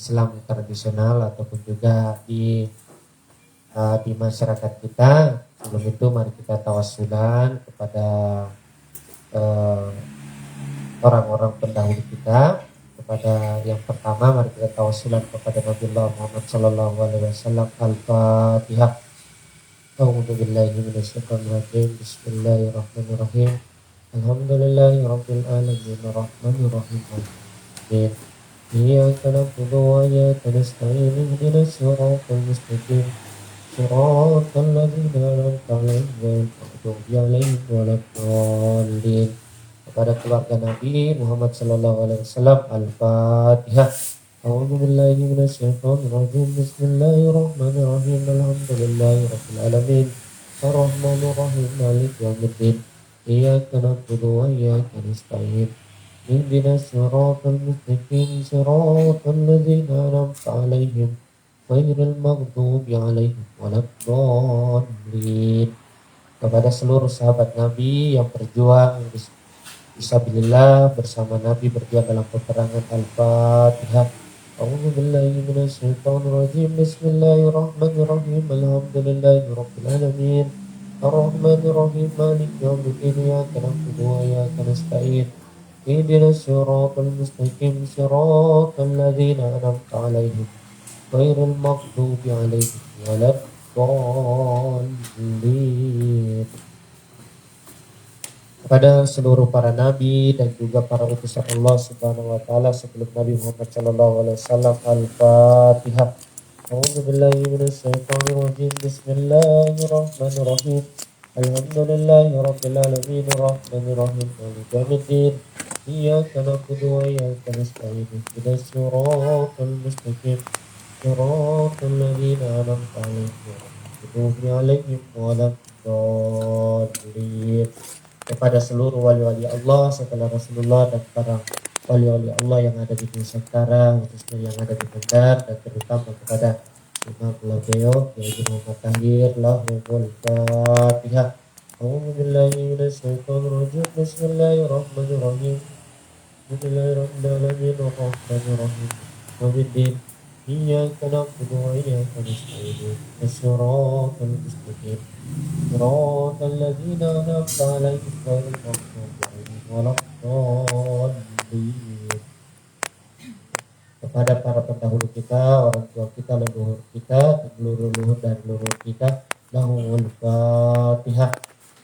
Islam tradisional ataupun juga di masyarakat kita. Sebelum itu mari kita tawassulan kepada orang-orang pendahulu kita. Kepada yang pertama mari kita tawassulan kepada Nabiullah Muhammad sallallahu alaihi wasallam. Al-Fatihah. A'udzu billahi minasyaitonir rajim. Bismillahirrahmanirrahim. Alhamdulillahirabbil alamin arrahmanir rahim. Iyyaka na'budu wa iyyaka nasta'in ihdinas siratal mustaqim siratal ladzina an'amta 'alaihim ghairil maghdubi 'alaihim waladdallin. Kepada keluarga Nabi Muhammad sallallahu alaihi wasallam. Al-Fatihah. A'udzu billahi minasyaitonir rajim. Bismillahirrahmanirrahim. Alhamdulillahirabbil alamin arrahmanir rahim maliki yaumiddin. Iyyaka na'budu wa iyyaka nasta'in ihdinas siratal mustaqim siratal ladzina an'amta 'alaihim ghairil maghdubi 'alaihim waladdallin. Kepada seluruh sahabat Nabi yang berjuang fisabilillah bersama Nabi berjuang dalam peperangan. Al-Fatihah. A'udzu billahi minasyaitonir rajim. Bismillahirrahmanirrahim. Alhamdulillahirabbil alamin arrahmanir rahim maliki yaumiddin. Iyyaka na'budu wa iyyaka nasta'in ihdinas siratal mustaqim siratal ladzina an'amta 'alaihim ghairil maghdubi 'alaihim waladdallin. Kepada seluruh para nabi dan juga para utusan Allah Subhanahu wa taala sebelum Nabi Muhammad sallallahu alaihi wasallam. Al-Fatihah. A'udzu billahi minasyaitonir rajim. Bismillahirrahmanirrahim. Alhamdulillahirabbil alamin arrahmanir rahim maliki yaumiddin. Iyyaka na'budu wa iyyaka nasta'in ihdinas siratal mustaqim siratal ladzina an'amta 'alaihim ghairil maghdubi 'alaihim waladdallin. Kepada seluruh wali-wali Allah setelah Rasulullah dan para wali-wali Allah yang ada di Nusantara, khususnya yang ada di Bandar, dan terutama kepada Imam Beliau yaitu Muhammad Tahir lahumul Fatihah. A'udzu billahi minasyaitonir rajim. Bismillahirrahmanirrahim. Alhamdulillahirabbil alamin arrahmanir rahim maliki iyyaka na'budu wa iyyaka nasta'in ihdinas siratal mustaqim siratal ladzina an'amta 'alaihim ghairil maghdubi 'alaihim waladdallin. Kepada para pendahulu kita, orang tua kita, leluhur kita, leluhur dan leluhur kita, lahumul Fatihah.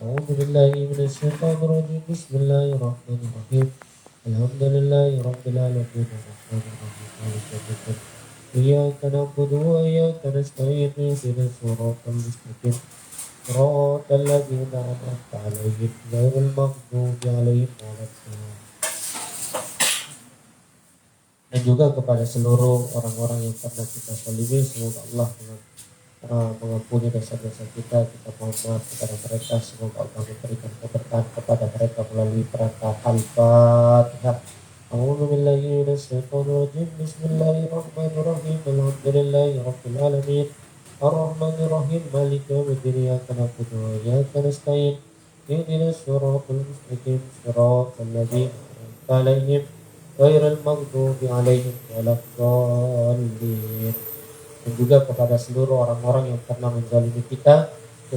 A'udzu billahi minasyaitonir rajim. Bismillahirrahmanirrahim. Alhamdulillahirabbil alamin arrahmanir rahim maliki yaumiddin. Iyyaka na'budu wa iyyaka nasta'in ihdinas siratal mustaqim siratal ladzina an'amta 'alaihim ghairil maghdubi 'alaihim waladdallin. Dan juga kepada seluruh orang-orang yang pernah kita zalimi, semoga Allah mengampuni dosa-dosa kita mohon maaf kepada mereka, semoga Allah memberikan keberkahan kepada mereka melalui perantara. Al-Fatihah. A'udzu billahi minasyaitonir rajim. Bismillahirrahmanirrahim. Alhamdulillahirabbil alamin arrahmanir rahim maliki yaumiddin. Iyyaka na'budu wa iyyaka nasta'in ihdinas siratal mustaqim siratal ladzina an'amta 'alaihim ghairil maghdubi 'alaihim waladdallin. Dan juga kepada seluruh orang-orang yang pernah menzalimi kita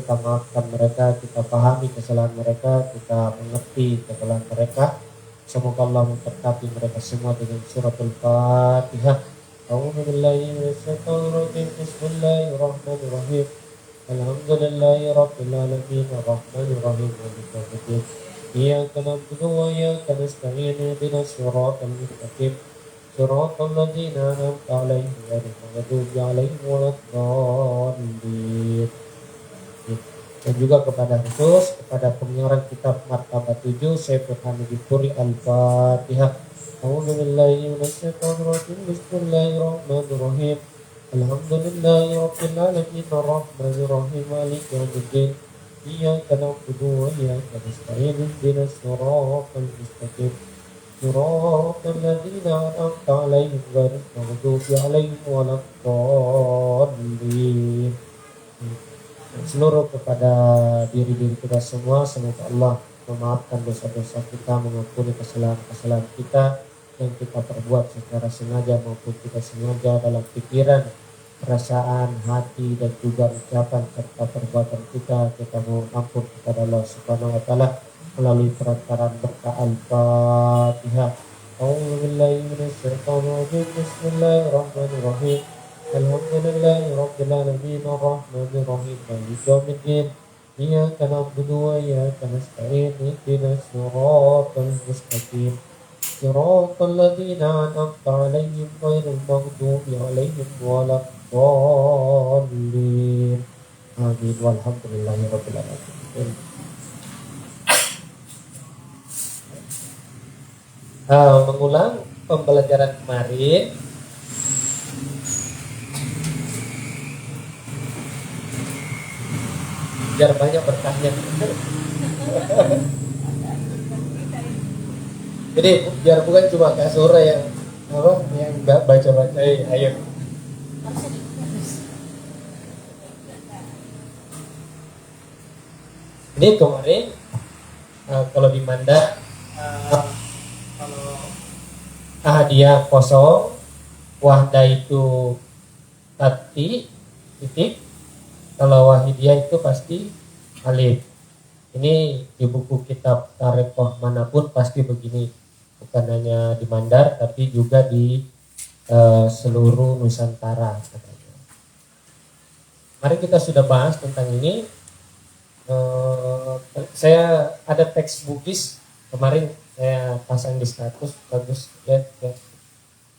maafkan mereka, kita pahami kesalahan mereka, kita mengerti kesalahan mereka. Semoga Allah memberkati mereka semua dengan suratul Fatihah. A'udzu billahi minasyaitonir rajim. Bismillahirrahmanirrahim. Alhamdulillahirabbil alamin arrahmanir rahim maliki yaumiddin. Iyyaka na'budu wa iyyaka nasta'in ihdinas siratal mustaqim siratal ladzina an'amta 'alaihim ghairil maghdubi 'alaihim waladdallin. Dan juga kepada khusus kepada pengarang kitab Martabat 7 Syekhul Hamidi Puri. Al-Fatihah. A'udzu billahi minasyaitonir rajim. Bismillahirrahmanirrahim. Alhamdulillahirabbil alamin arrahmanir rahim maliki yaumiddin. Iyyaka na'budu wa iyyaka nasta'in ihdinas siratal mustaqim siratal ladzina an'amta 'alaihim ghairil maghdubi 'alaihim waladdallin. Seluruh kepada diri-diri kita semua, semoga Allah memaafkan dosa-dosa kita, mengampuni kesalahan-kesalahan kita, yang kita perbuat secara sengaja maupun tidak sengaja dalam pikiran, perasaan, hati dan juga ucapan serta perbuatan kita mohon ampun kepada Allah Subhanahu wa taala melalui perantaraan berkah Al-Fatihah. A'udzu billahi minasyaitonir rajim. Bismillahirrahmanirrahim. Alhamdulillahi rabbil alamin arrahmanir rahim maliki yaumiddin. Iyyaka na'budu wa iyyaka nasta'in. Ihdinas siratal mustaqim. Siratal ladzina an'amta 'alaihim ghairil maghdubi 'alaihim waladdallin. Amin. Walhamdulillahi rabbil alamin. Mengulang pembelajaran kemarin, biar banyak berkahnya. Jadi biar bukan cuma Kak Sura yang baca-baca. Ayo. Ini kemarin kalau di Manda kalau ahadiah kosong, wahda itu tati titik, kalau wahidiyah itu pasti alif. Ini di buku kitab tarekoh manapun pasti begini, bukan hanya di Mandar tapi juga di seluruh Nusantara katanya. Mari kita sudah bahas tentang ini. Saya ada teks bukis kemarin saya pasang di status, bagus ya.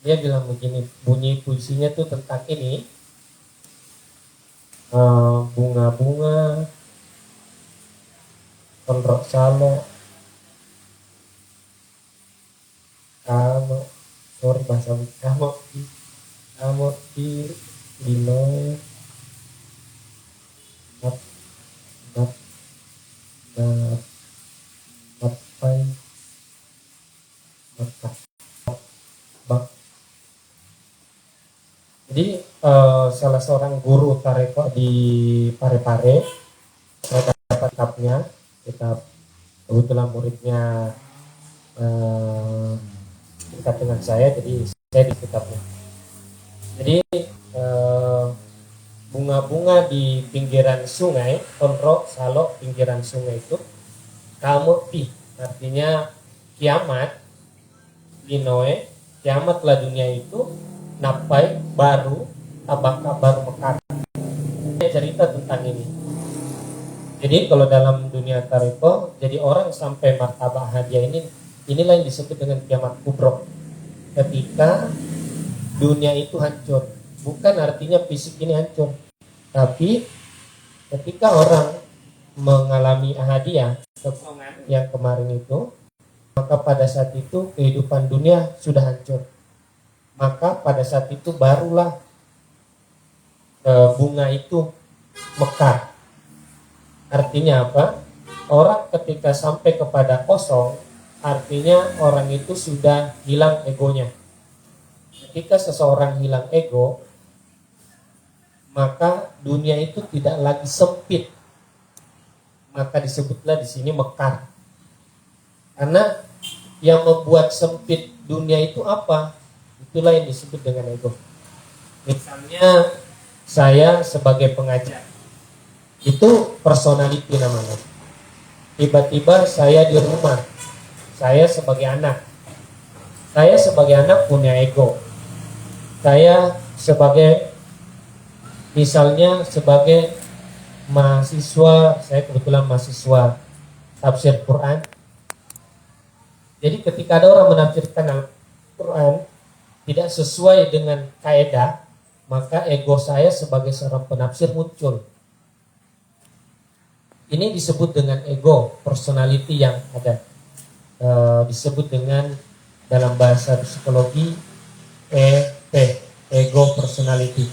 Dia bilang begini, bunyi puisinya tuh tentang ini, bunga-bunga, pondok salo, kamu di Linoy, Jadi salah seorang guru tarekoh di Parepare, saya dapat kitab kebetulan muridnya dekat dengan saya, jadi saya di kitabnya. Jadi bunga-bunga di pinggiran sungai, Konro, Salo, pinggiran sungai itu, kamu artinya kiamat, linoe, kiamatlah dunia itu, napai baru, tabaka baru mekar. Cerita tentang ini. Jadi kalau dalam dunia tarekoh, jadi orang sampai martabah hadiah inilah yang disebut dengan kiamat kubro. Ketika dunia itu hancur, bukan artinya fisik ini hancur, tapi ketika orang mengalami ahadiyah yang kemarin itu, maka pada saat itu kehidupan dunia sudah hancur. Maka pada saat itu barulah bunga itu mekar. Artinya apa? Orang ketika sampai kepada kosong, artinya orang itu sudah hilang egonya. Ketika seseorang hilang ego, maka dunia itu tidak lagi sempit. Maka disebutlah di sini mekar. Karena yang membuat sempit dunia itu apa? Itulah yang disebut dengan ego. Misalnya saya sebagai pengajar, itu personality namanya. Tiba-tiba saya di rumah, saya sebagai anak punya ego. Saya misalnya sebagai mahasiswa, saya kebetulan mahasiswa tafsir Quran. Jadi ketika ada orang menafsirkan Al-Quran tidak sesuai dengan kaidah, maka ego saya sebagai seorang penafsir muncul. Ini disebut dengan ego, personality yang ada. Disebut dengan dalam bahasa psikologi EP, ego personality.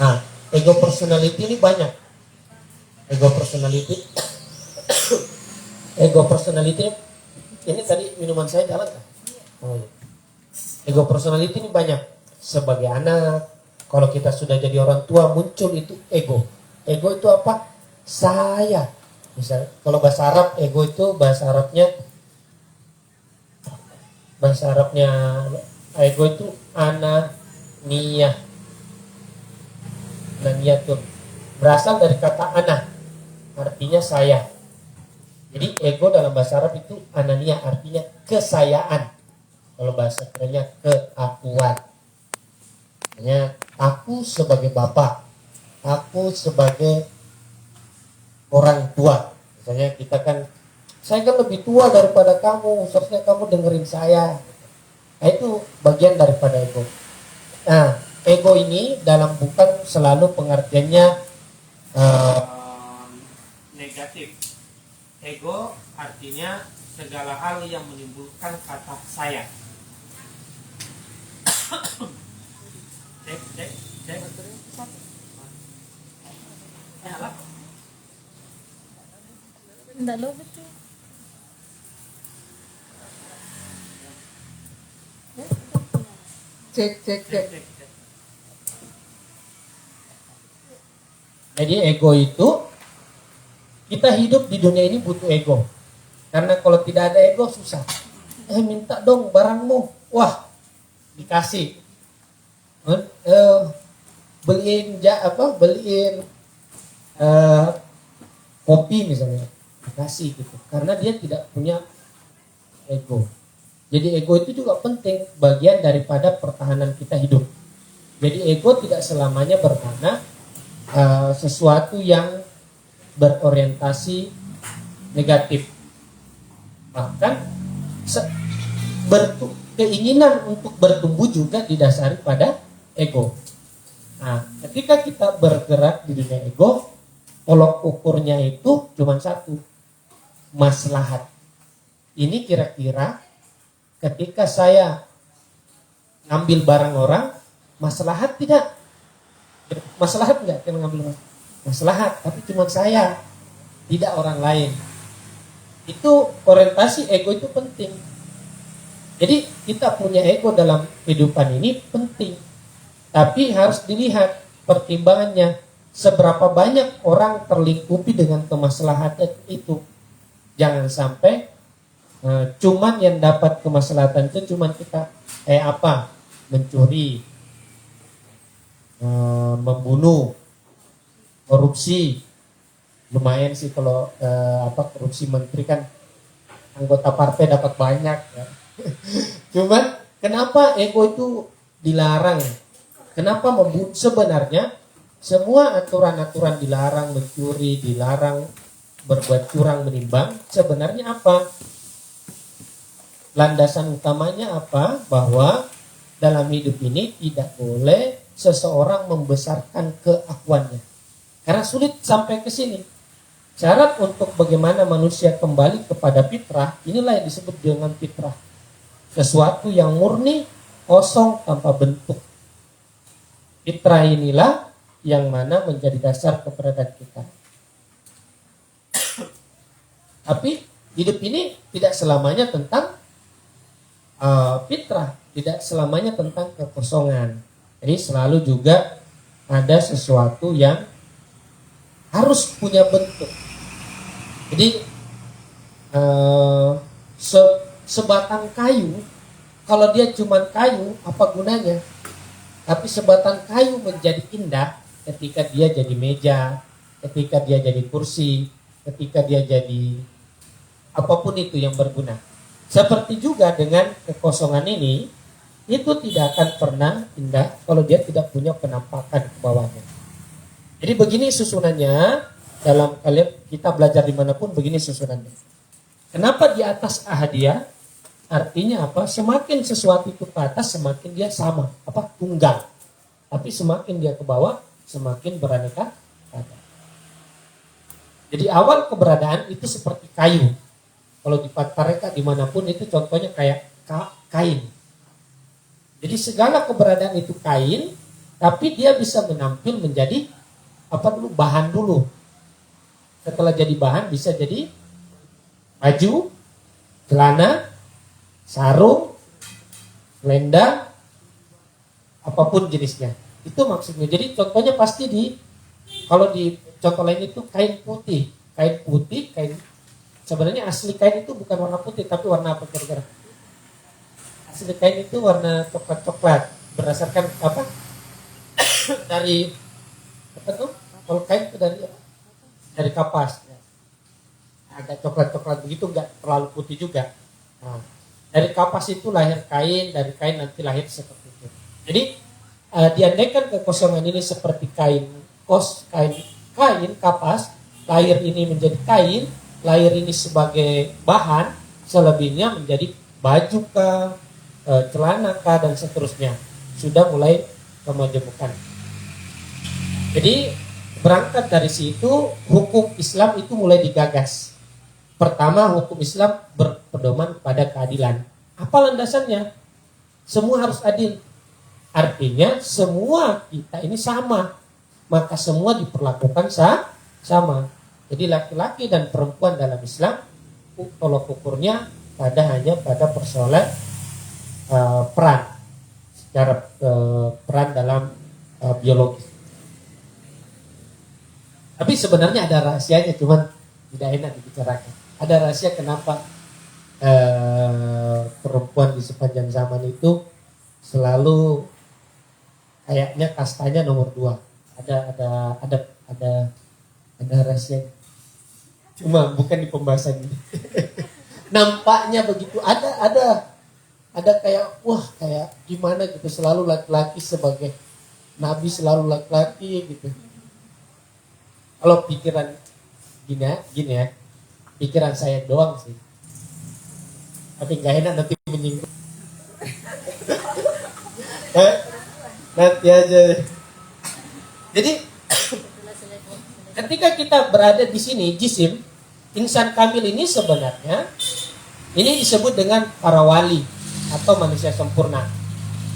Nah, ego personality ini banyak. Ego personality ini tadi minuman saya jalan kan? Oh iya. Ego personality ini banyak. Sebagai anak, kalau kita sudah jadi orang tua, muncul itu ego. Ego itu apa? Saya. Misal kalau bahasa Arab, ego itu bahasa Arabnya bahasa Arabnya ego itu ananiyah. Ananiyatun berasal dari kata ana, artinya saya. Jadi ego dalam bahasa Arab itu ananiyah, artinya kesayaan. Kalau bahasa kerennya keakuan. Hanya aku sebagai bapak, aku sebagai orang tua. Misalnya kita kan, saya kan lebih tua daripada kamu, seharusnya kamu dengerin saya. Nah, itu bagian daripada ego. Nah, ego ini dalam bukan selalu pengertiannya negatif. Ego artinya segala hal yang menimbulkan kata saya. Cek. Nyala. Enggak lo betul. Cek. Jadi ego itu, kita hidup di dunia ini butuh ego. Karena kalau tidak ada ego susah. Minta dong barangmu, wah dikasih. Beliin kopi misalnya, dikasih gitu. Karena dia tidak punya ego. Jadi ego itu juga penting, bagian daripada pertahanan kita hidup. Jadi ego tidak selamanya bermakna sesuatu yang berorientasi negatif. Bahkan keinginan untuk bertumbuh juga didasari pada ego. Nah, ketika kita bergerak di dunia ego, tolok ukurnya itu cuma satu, maslahat. Ini kira-kira ketika saya ngambil barang orang, maslahat tidak? Maslahat enggak kita ngambil barang? Maslahat, tapi cuma saya, tidak orang lain. Itu orientasi ego itu penting. Jadi kita punya ego dalam kehidupan ini penting. Tapi harus dilihat pertimbangannya, seberapa banyak orang terlingkupi dengan kemaslahatan itu. Jangan sampai cuman yang dapat kemaslahatan itu cuman kita mencuri, membunuh, korupsi. Lumayan sih kalau korupsi menteri kan anggota partai dapat banyak ya. Cuman kenapa ego itu dilarang? Kenapa membunuh? Sebenarnya semua aturan-aturan dilarang mencuri, dilarang berbuat curang menimbang. Sebenarnya apa? Landasan utamanya apa? Bahwa dalam hidup ini tidak boleh seseorang membesarkan keakuannya. Karena sulit sampai ke sini. Syarat untuk bagaimana manusia kembali kepada fitrah, inilah yang disebut dengan fitrah. Sesuatu yang murni, kosong, tanpa bentuk. Fitrah inilah yang mana menjadi dasar keberadaan kita. Tapi hidup ini tidak selamanya tentang fitrah, tidak selamanya tentang kekosongan. Jadi selalu juga ada sesuatu yang harus punya bentuk. Jadi sebatang kayu, kalau dia cuma kayu, apa gunanya? Tapi sebatang kayu menjadi indah ketika dia jadi meja, ketika dia jadi kursi, ketika dia jadi apapun itu yang berguna. Seperti juga dengan kekosongan ini, itu tidak akan pernah indah kalau dia tidak punya penampakan ke bawahnya. Jadi begini susunannya. Dalam kalian kita belajar dimanapun begini susunannya. Kenapa di atas ahadiyah? Artinya apa? Semakin sesuatu itu ke atas semakin dia sama, tunggal. Tapi semakin dia ke bawah semakin beraneka ragam. Jadi awal keberadaan itu seperti kayu. Kalau di Pantareka dimanapun itu contohnya kayak kain. Jadi segala keberadaan itu kain, tapi dia bisa menampil menjadi bahan dulu. Setelah jadi bahan bisa jadi baju, celana, sarung, selendang, apapun jenisnya. Itu maksudnya. Jadi contohnya pasti kalau di contoh lain itu kain putih. Sebenarnya asli kain itu bukan warna putih tapi warna apa kira-kira? Asli kain itu warna coklat-coklat berdasarkan apa? Dari apa tuh? Kalau kain itu dari apa? Dari kapas. Agak coklat-coklat begitu, nggak terlalu putih juga. Nah, dari kapas itu lahir kain, dari kain nanti lahir seperti itu. Jadi diandaikan kekosongan ini seperti kain kain kapas, lahir ini menjadi kain, lahir ini sebagai bahan, selebihnya menjadi baju kah, celana kah, dan seterusnya. Sudah mulai kemajemukan. Jadi berangkat dari situ hukum Islam itu mulai digagas. Pertama, hukum Islam berpedoman pada keadilan. Apa landasannya? Semua harus adil. Artinya semua kita ini sama. Maka semua diperlakukan sama. Jadi laki-laki dan perempuan dalam Islam tolok ukurnya hanya pada persoalan peran. Secara peran dalam biologis. Tapi sebenarnya ada rahasianya, cuman tidak enak dibicarakan. Ada rahasia kenapa perempuan di sepanjang zaman itu selalu kayaknya kastanya nomor 2. Ada rahasia. Cuma bukan di pembahasan ini. Nampaknya begitu. Ada kayak kayak gimana gitu, selalu laki-laki sebagai nabi, selalu laki-laki gitu. Kalau pikiran gini ya. Pikiran saya doang sih. Tapi gak enak nanti menyinggung. Nanti aja. Jadi ketika kita berada di sini, jisim, insan kamil ini sebenarnya ini disebut dengan para wali atau manusia sempurna.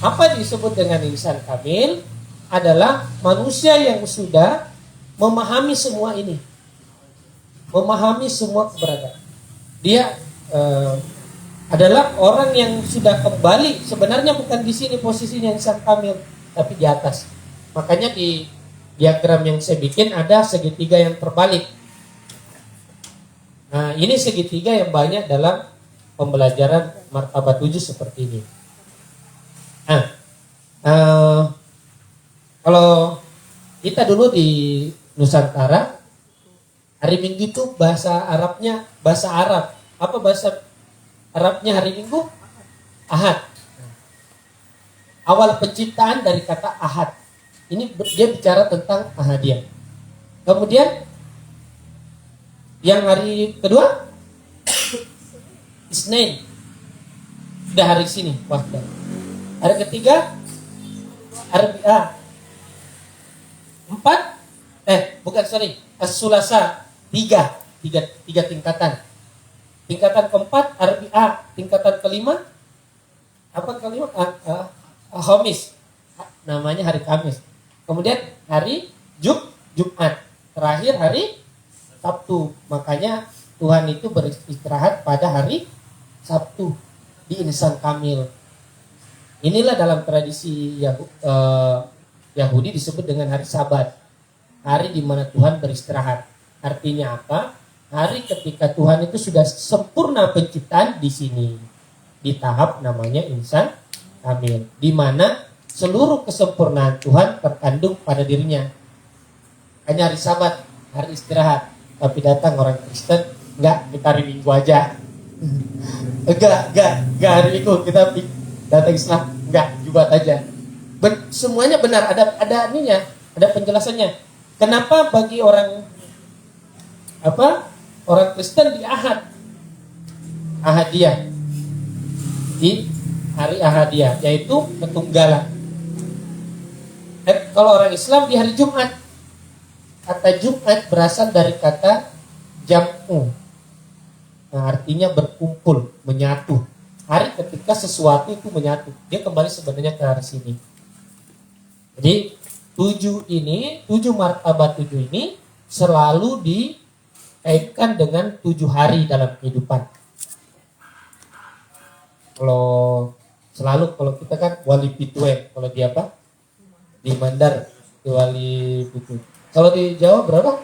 Apa disebut dengan insan kamil? Adalah manusia yang sudah memahami semua ini. Memahami semua keberadaan. Dia adalah orang yang sudah kembali, sebenarnya bukan di sini posisinya insan kamil, tapi di atas. Makanya di diagram yang saya bikin ada segitiga yang terbalik. Nah, ini segitiga yang banyak dalam pembelajaran martabat 7 seperti ini. Nah, kalau kita dulu di Nusantara, hari Minggu itu bahasa Arabnya bahasa Arab. Apa bahasa Arabnya hari Minggu? Ahad. Awal penciptaan dari kata ahad. Ini dia bicara tentang ahadiyah. Kemudian yang hari kedua Isnin. Sudah hari sini waktu. Hari ketiga Arbi'a. 4 As-Sulasa 3 tingkatan. Tingkatan keempat Arbi'a, tingkatan kelima Khamis. Namanya hari Kamis. Kemudian hari Jumat. Terakhir hari Sabtu. Makanya Tuhan itu beristirahat pada hari Sabtu di insan kamil. Inilah dalam tradisi Yahudi disebut dengan hari Sabat. Hari di mana Tuhan beristirahat. Artinya apa? Hari ketika Tuhan itu sudah sempurna penciptaan di sini. Di tahap namanya insan kamil. Di mana seluruh kesempurnaan Tuhan terkandung pada dirinya. Hanya hari Sabat, hari istirahat. Tapi datang orang Kristen, enggak, kita hari Minggu aja. Enggak hari Minggu, kita datang Islam, enggak, Jumat aja. Semuanya benar, ada ininya, ada penjelasannya. Kenapa bagi orang Kristen di Ahadiyah, di hari Ahadiyah, yaitu ketunggalan. Kalau orang Islam di hari Jumat. Kata Jumat berasal dari kata jam'u. Nah, artinya berkumpul, menyatu. Hari ketika sesuatu itu menyatu. Dia kembali sebenarnya ke hari sini. Jadi 7 martabat 7 ini selalu dikaitkan dengan 7 hari dalam kehidupan. Kalau kita kan wali pituen, kalau di apa? Di Mandar di wali pitu. Kalau di Jawa berapa?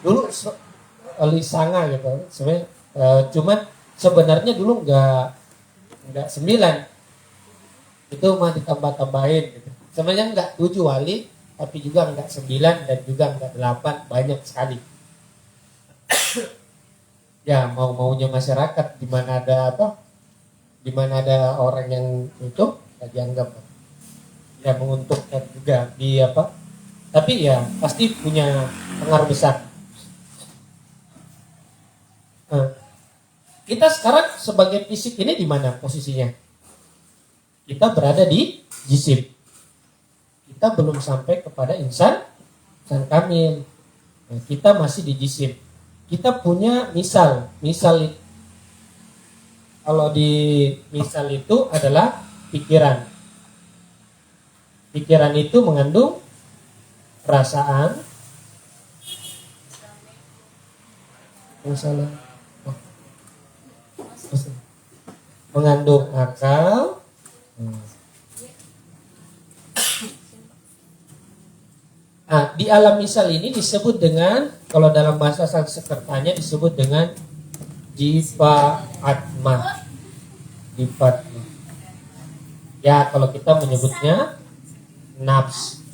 Dulu wali sanga gitu. Sebenarnya cuman sebenarnya dulu enggak enggak 9. Itu mah ditambah-tambahin gitu. Sebenarnya enggak 7 wali, tapi juga enggak 9 dan juga enggak 8, banyak sekali. Ya mau-maunya masyarakat, di mana ada apa? Di mana ada orang yang itu ya dianggap ya menguntungkan juga di apa? Tapi ya pasti punya pengaruh besar. Nah, kita sekarang sebagai fisik ini di mana posisinya? Kita berada di jisim. Kita belum sampai kepada insan kamil. Nah, kita masih di jisim. Kita punya misal kalau di misal itu adalah pikiran. Pikiran itu mengandung perasaan, mengandung akal, Nah, di alam misal ini disebut dengan, kalau dalam bahasa Sanskertanya disebut dengan jiva atma. Jiva atma. Ya, kalau kita menyebutnya nafs.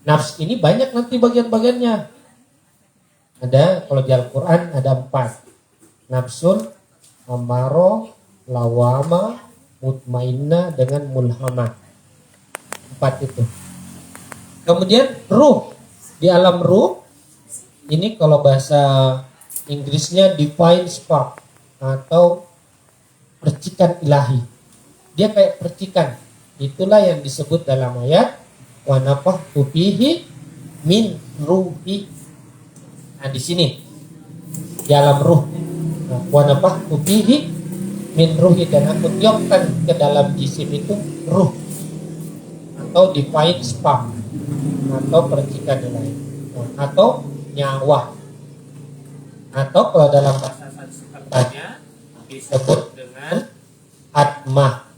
Nafs ini banyak nanti bagian-bagiannya. Ada, kalau di Al-Quran ada 4. Nafsun, amaro, lawama, mutmainna dengan mulhama. 4 itu. Kemudian ruh. Di alam ruh ini kalau bahasa Inggrisnya divine spark atau percikan ilahi. Dia kayak percikan. Itulah yang disebut dalam ayat wa nafakhtu fihi min ruhi. Nah, di sini di alam ruh. Wa nafakhtu fihi min ruhi, dan aku tiupkan ke dalam jisim itu ruh atau divine spark atau percikan ilahi, atau nyawa, atau kalau dalam bahasa Sanskertanya disebut dengan atma.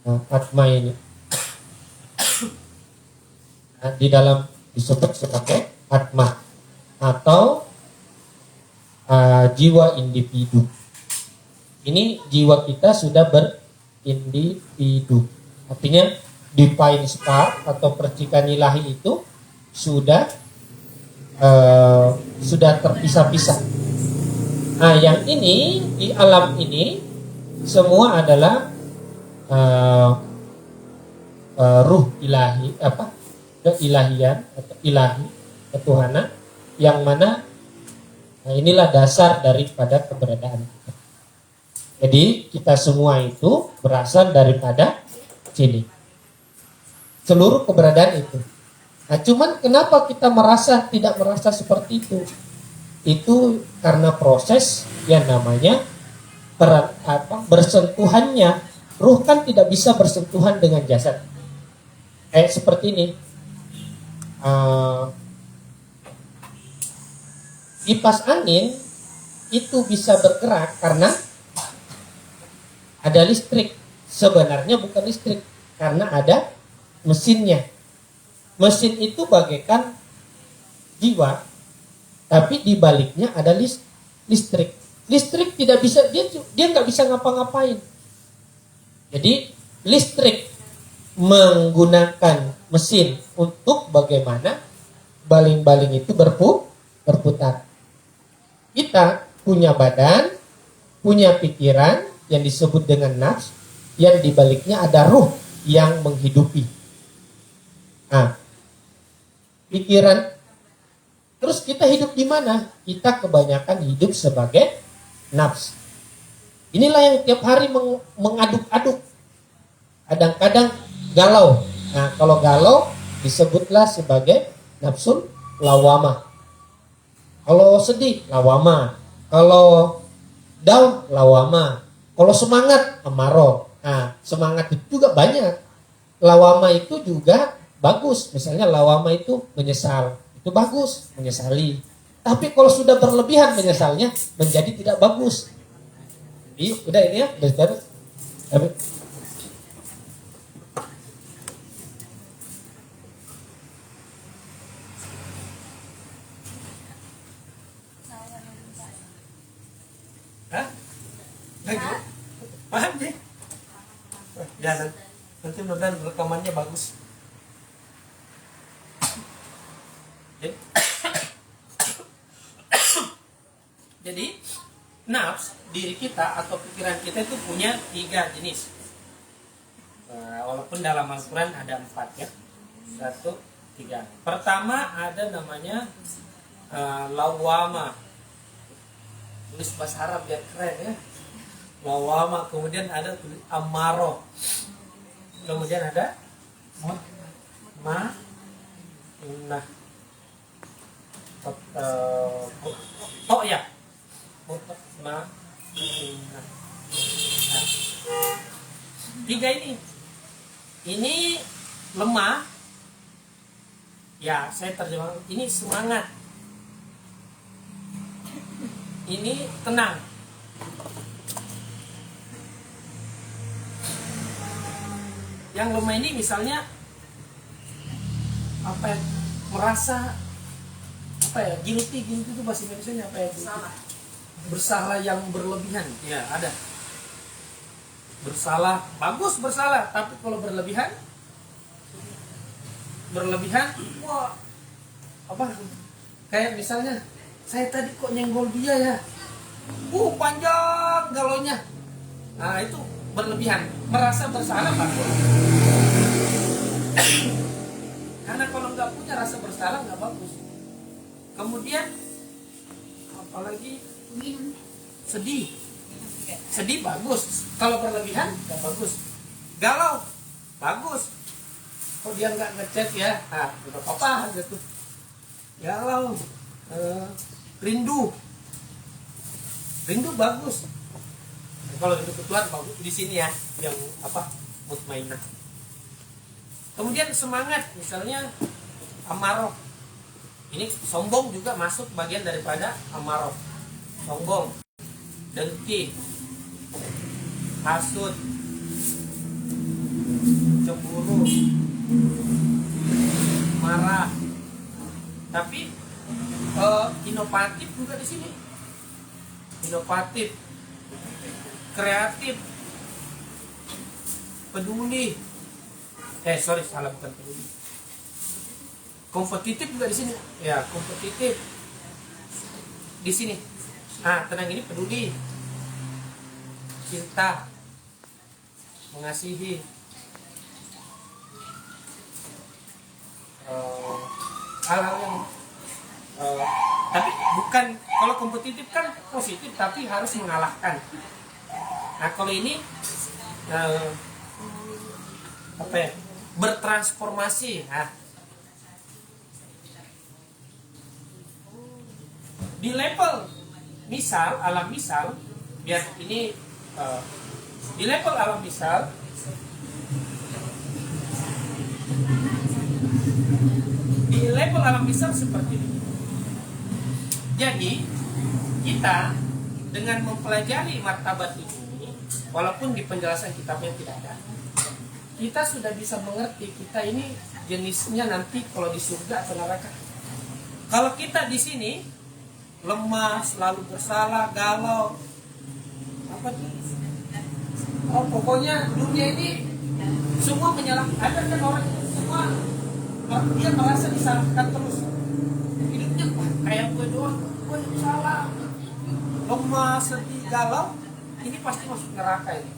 Nah, atma ini di dalam disebut sebagai atma atau jiwa individu. Ini jiwa kita sudah berindividu, artinya divine spark atau percikan ilahi itu sudah terpisah-pisah. Nah, yang ini di alam ini semua adalah ruh ilahi, keilahian atau ilahi, ketuhanan, yang mana inilah dasar daripada keberadaan kita. Jadi kita semua itu berasal daripada sini. Seluruh keberadaan itu. Nah, cuman kenapa kita tidak merasa seperti itu? Itu karena proses yang namanya bersentuhannya. Ruh kan tidak bisa bersentuhan dengan jasad. Seperti ini. Kipas angin itu bisa bergerak karena ada listrik. Sebenarnya bukan listrik, karena ada mesinnya. Mesin itu bagaikan jiwa, tapi di baliknya ada listrik. Listrik tidak bisa, dia nggak bisa ngapa-ngapain. Jadi listrik menggunakan mesin untuk bagaimana baling-baling itu berputar. Kita punya badan, punya pikiran yang disebut dengan nafs, yang di baliknya ada ruh yang menghidupi. Nah, pikiran. Terus kita hidup di mana? Kita kebanyakan hidup sebagai nafs. Inilah yang tiap hari mengaduk-aduk. Kadang-kadang galau. Nah, kalau galau disebutlah sebagai nafsul lawamah. Kalau sedih, lawamah. Kalau down, lawamah. Kalau semangat, amarah. Nah, semangat itu juga banyak. Lawamah itu juga bagus. Misalnya lawama itu menyesal, itu bagus, menyesali. Tapi kalau sudah berlebihan menyesalnya menjadi tidak bagus. Jadi udah ini ya, udah. Hah? Ya, nanti mudah-mudahan rekamannya bagus. Jadi, jadi nafs diri kita atau pikiran kita itu punya 3 jenis. Walaupun dalam Al-Quran ada 4 ya. 1, 3. Pertama ada namanya lawama. Tulis bahasa Arab biar keren ya. Lawama. Kemudian ada tulis amaro. Kemudian ada nah ya nah. 3 ini lemah ya, saya terjemahkan ini semangat, ini tenang. Yang lemah ini misalnya apa ya, merasa apa ya, guilty itu bahasa Indonesia apa ya, bersalah yang berlebihan ya, ada bersalah, bagus bersalah, tapi kalau berlebihan wah apa, kayak misalnya saya tadi kok nyenggol dia ya, panjang galaunya, nah itu berlebihan, merasa bersalah bagus. Karena kalau nggak punya rasa bersalah nggak bagus. Kemudian apalagi sedih bagus, kalau berlebihan nggak bagus. Galau bagus, kalau dia nggak ngechat ya, udah apa gitu. Galau, rindu bagus. Kalau rindu ketuaan bagus di sini ya, yang apa, mutmainah. Kemudian semangat, misalnya amarah. Ini sombong juga masuk bagian daripada amarah. Sombong, dengki, hasut, cemburu, marah. Tapi inovatif juga di sini. Inovatif, kreatif, peduli. Salah, bukan peduli. Kompetitif juga di sini. Ya, kompetitif. Di sini. Tenang, ini peduli. Cinta. Mengasihi. Hal-hal yang tapi bukan, kalau kompetitif kan positif tapi harus mengalahkan. Nah, kalau ini apa ya? Bertransformasi. Di level misal, alam misal, biar ini di level alam misal, seperti ini. Jadi kita dengan mempelajari martabat ini, walaupun di penjelasan kitabnya tidak ada, kita sudah bisa mengerti kita ini jenisnya nanti kalau di surga atau neraka. Kalau kita di sini lemah, selalu bersalah, galau, apa tuh? Pokoknya dunia ini semua menyalahkan. Ada kan orang semua dia merasa disalahkan terus. Hidupnya kayak gue doang, gue yang salah. Lemah, sedih, galau, ini pasti masuk neraka ini.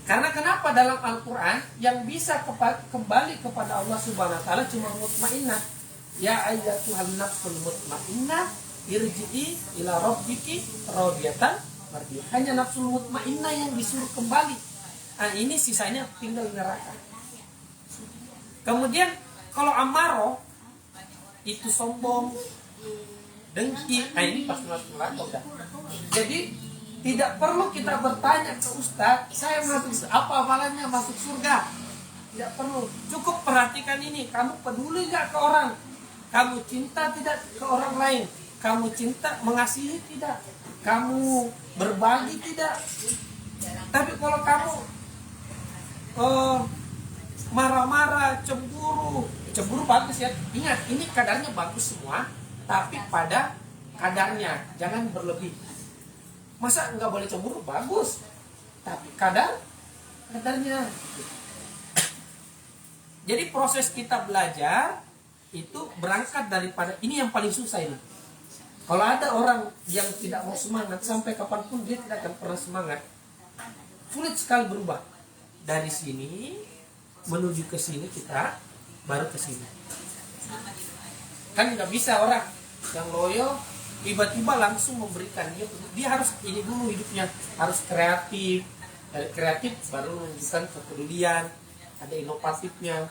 Karena kenapa dalam Al-Quran yang bisa kembali kepada Allah Subhanahu Wa Taala cuma mutmainnah. Ya ayyatuhan nafsul mutmainnah irji'i ila rabbiki radiyatan mardiyah. Hanya nafsul mutmainnah yang disuruh kembali. Ini sisanya tinggal di neraka. Kemudian kalau amaro itu sombong, dengki, ini pasti masuk neraka. Jadi tidak perlu kita bertanya ke Ustaz, saya masuk apa amalannya masuk surga. Tidak perlu. Cukup perhatikan ini. Kamu peduli gak ke orang? Kamu cinta tidak ke orang lain? Kamu cinta, mengasihi tidak? Kamu berbagi tidak? Tapi kalau kamu marah-marah, cemburu bagus ya. Ingat, ini kadarnya bagus semua, tapi pada kadarnya, jangan berlebih. Masa nggak boleh cemburu? Bagus. tapi kadarnya. Jadi proses kita belajar itu berangkat daripada ini yang paling susah ini. Kalau ada orang yang tidak mau semangat sampai kapanpun dia tidak akan pernah semangat. Sulit sekali berubah. Dari sini menuju ke sini kita baru ke sini. Kan nggak bisa orang yang loyo tiba-tiba langsung memberikan, dia harus ini dulu hidupnya, harus kreatif. Dari kreatif baru menunjukkan kepedulian, ada inovatifnya.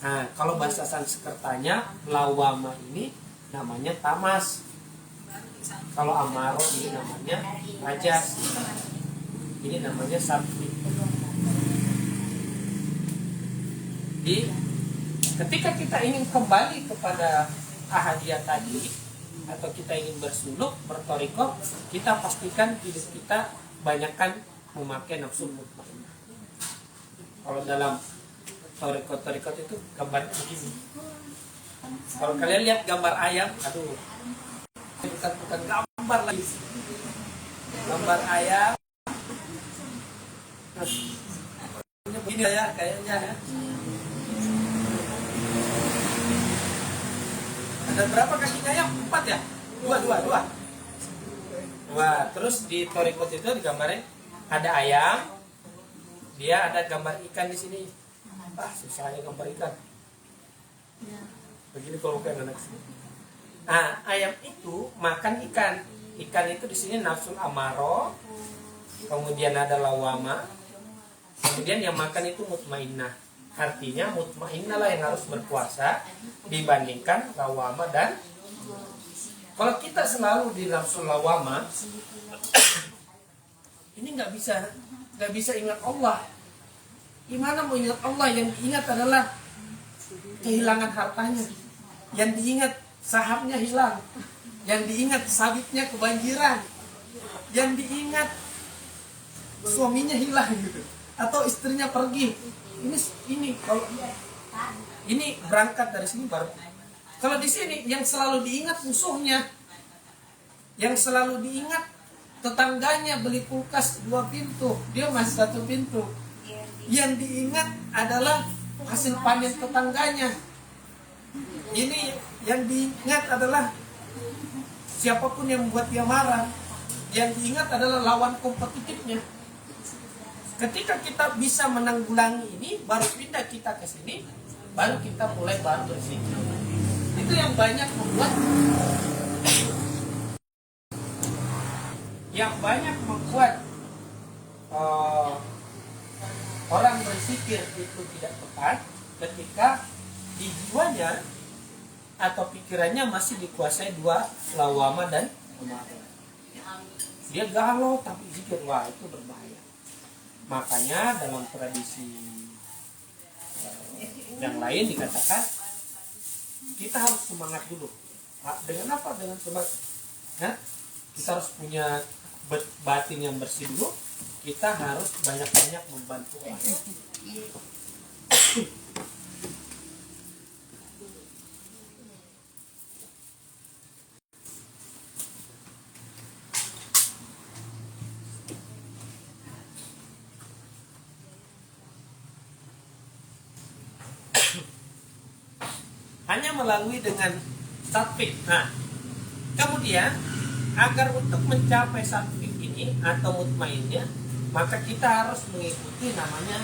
Nah, kalau bahasa Sanskertanya lawama ini namanya tamas. Kalau amaro ini namanya rajas. Ini namanya sattvi. Jadi ketika kita ingin kembali kepada ahadiyah tadi, atau kita ingin bersuluk, bertoriko, kita pastikan hidup kita banyakkan memakai nafsu mutmainnah. Kalau dalam toriko itu gambar begini. Kalau kalian lihat gambar ayam, aduh, bukan gambar lagi, gambar ayam. Begini ya kayaknya ya. Ada berapa kakinya ayam? 4 ya? Dua. Terus di torikot itu digambarin ada ayam, dia ada gambar ikan di sini. Susahnya gambar ikan. Begini kalau kayak anak sini. Nah, ayam itu makan ikan. Ikan itu di sini nafsul amaro, kemudian ada lawama, kemudian yang makan itu mutmainnah. Artinya mutmainnah lah yang harus berpuasa dibandingkan lawama. Dan kalau kita selalu di nafsul lawama, ini nggak bisa ingat Allah. Gimana mau ingat Allah? Yang diingat adalah kehilangan hartanya, yang diingat sahamnya hilang, yang diingat sawitnya kebanjiran, yang diingat suaminya hilang gitu, atau istrinya pergi. Ini kalau ini berangkat dari sini baru. Kalau di sini yang selalu diingat musuhnya, yang selalu diingat tetangganya beli kulkas 2 pintu, dia masih 1 pintu. Yang diingat adalah hasil panen tetangganya. Ini yang diingat adalah siapapun yang membuat dia marah. Yang diingat adalah lawan kompetitifnya. Ketika kita bisa menanggulangi ini, baru pindah kita ke sini, baru kita mulai baru berpikir. Itu yang banyak membuat orang berpikir itu tidak tepat ketika di jiwanya atau pikirannya masih dikuasai 2 lawama dan amaro. Dia galau tapi zikir, wah itu berbahaya. Makanya dalam tradisi yang lain dikatakan kita harus semangat dulu. Dengan apa? Dengan semangat. Kita harus punya batin yang bersih dulu. Kita harus banyak-banyak membantu orang. Hanya melalui dengan sattvic. Nah, kemudian agar untuk mencapai sattvic ini atau mutmainnah, maka kita harus mengikuti namanya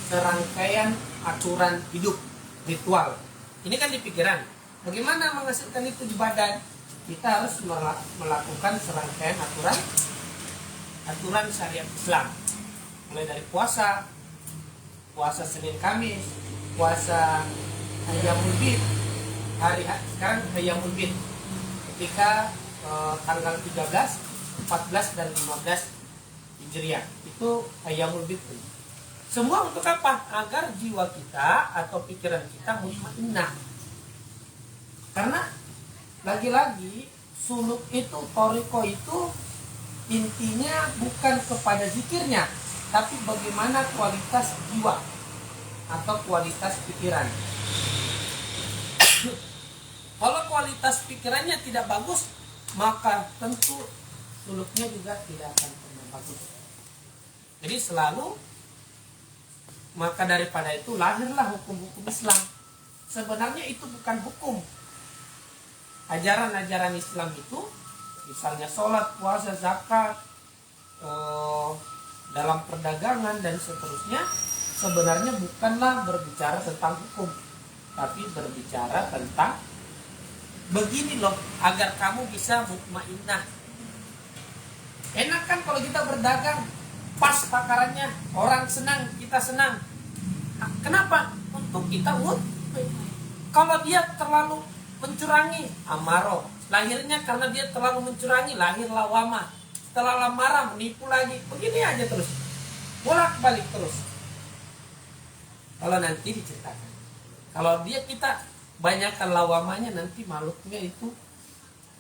serangkaian aturan hidup, ritual. Ini kan di pikiran. Bagaimana menghasilkan itu di badan? Kita harus melakukan serangkaian aturan syariat Islam. Mulai dari puasa Senin Kamis, puasa Ayyamul Bid, sekarang Ayyamul Bid, ketika tanggal 13, 14 dan 15 Hijriah itu Ayyamul Bid. Semua untuk apa? Agar jiwa kita atau pikiran kita mutmainnah. Karena lagi-lagi suluk itu, toriko itu intinya bukan kepada zikirnya, tapi bagaimana kualitas jiwa atau kualitas pikiran. Kalau kualitas pikirannya tidak bagus, maka tentu suluknya juga tidak akan pernah bagus. Jadi selalu, maka daripada itu lahirlah hukum-hukum Islam. Sebenarnya itu bukan hukum. Ajaran-ajaran Islam itu, misalnya sholat, puasa, zakat, dalam perdagangan dan seterusnya, sebenarnya bukanlah berbicara tentang hukum, tapi berbicara tentang begini loh, agar kamu bisa mutmainnah. Enak kan kalau kita berdagang, pas takarannya, orang senang, kita senang. Kenapa? Untuk kita kalau dia terlalu mencurangi, amaro. Lahirnya karena dia terlalu mencurangi, lahir lawama. Setelah marah, menipu lagi. Begini aja terus. Bolak-balik terus. Kalau nanti diceritakan. Kalau kita banyakkan lawamanya, nanti makhluknya itu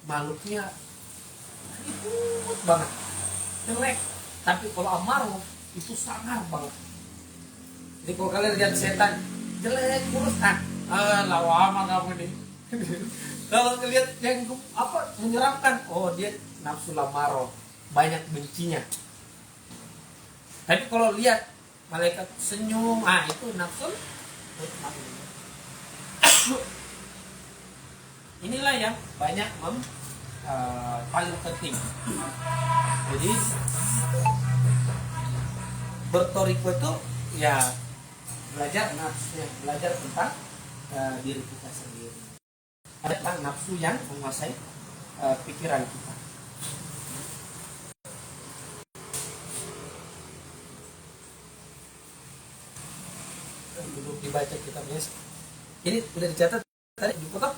banget. Jelek. Tapi kalau amaro, itu sangar banget. Jadi kalau kalian lihat setan, jelek, kurus, lawama kamu nih. Kalau ngelihat yang menyeramkan, oh dia nafsu lamaro, banyak bencinya. Tapi kalau lihat malaikat senyum, itu nafsu. Inilah yang banyak paling penting. Jadi bertoriko itu ya belajar nafsu, belajar tentang diri kita sendiri. Ada tentang nafsu yang menguasai pikiran kita. Duduk dibaca kitabnya. Ini sudah dicatat tadi di foto.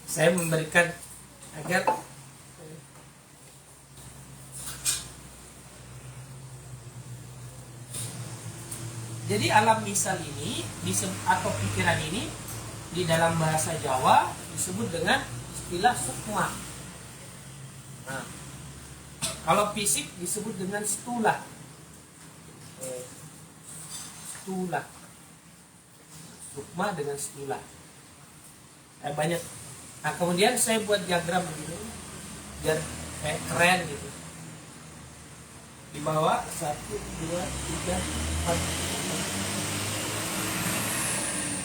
Saya memberikan agar jadi alam misal ini atau pikiran ini di dalam bahasa Jawa disebut dengan istilah sukma. Nah, kalau fisik disebut dengan stula. Stula. Sukma dengan stula. Banyak. Nah, kemudian saya buat diagram begini biar kayak keren gitu. Di bawah 1, 2, 3, 4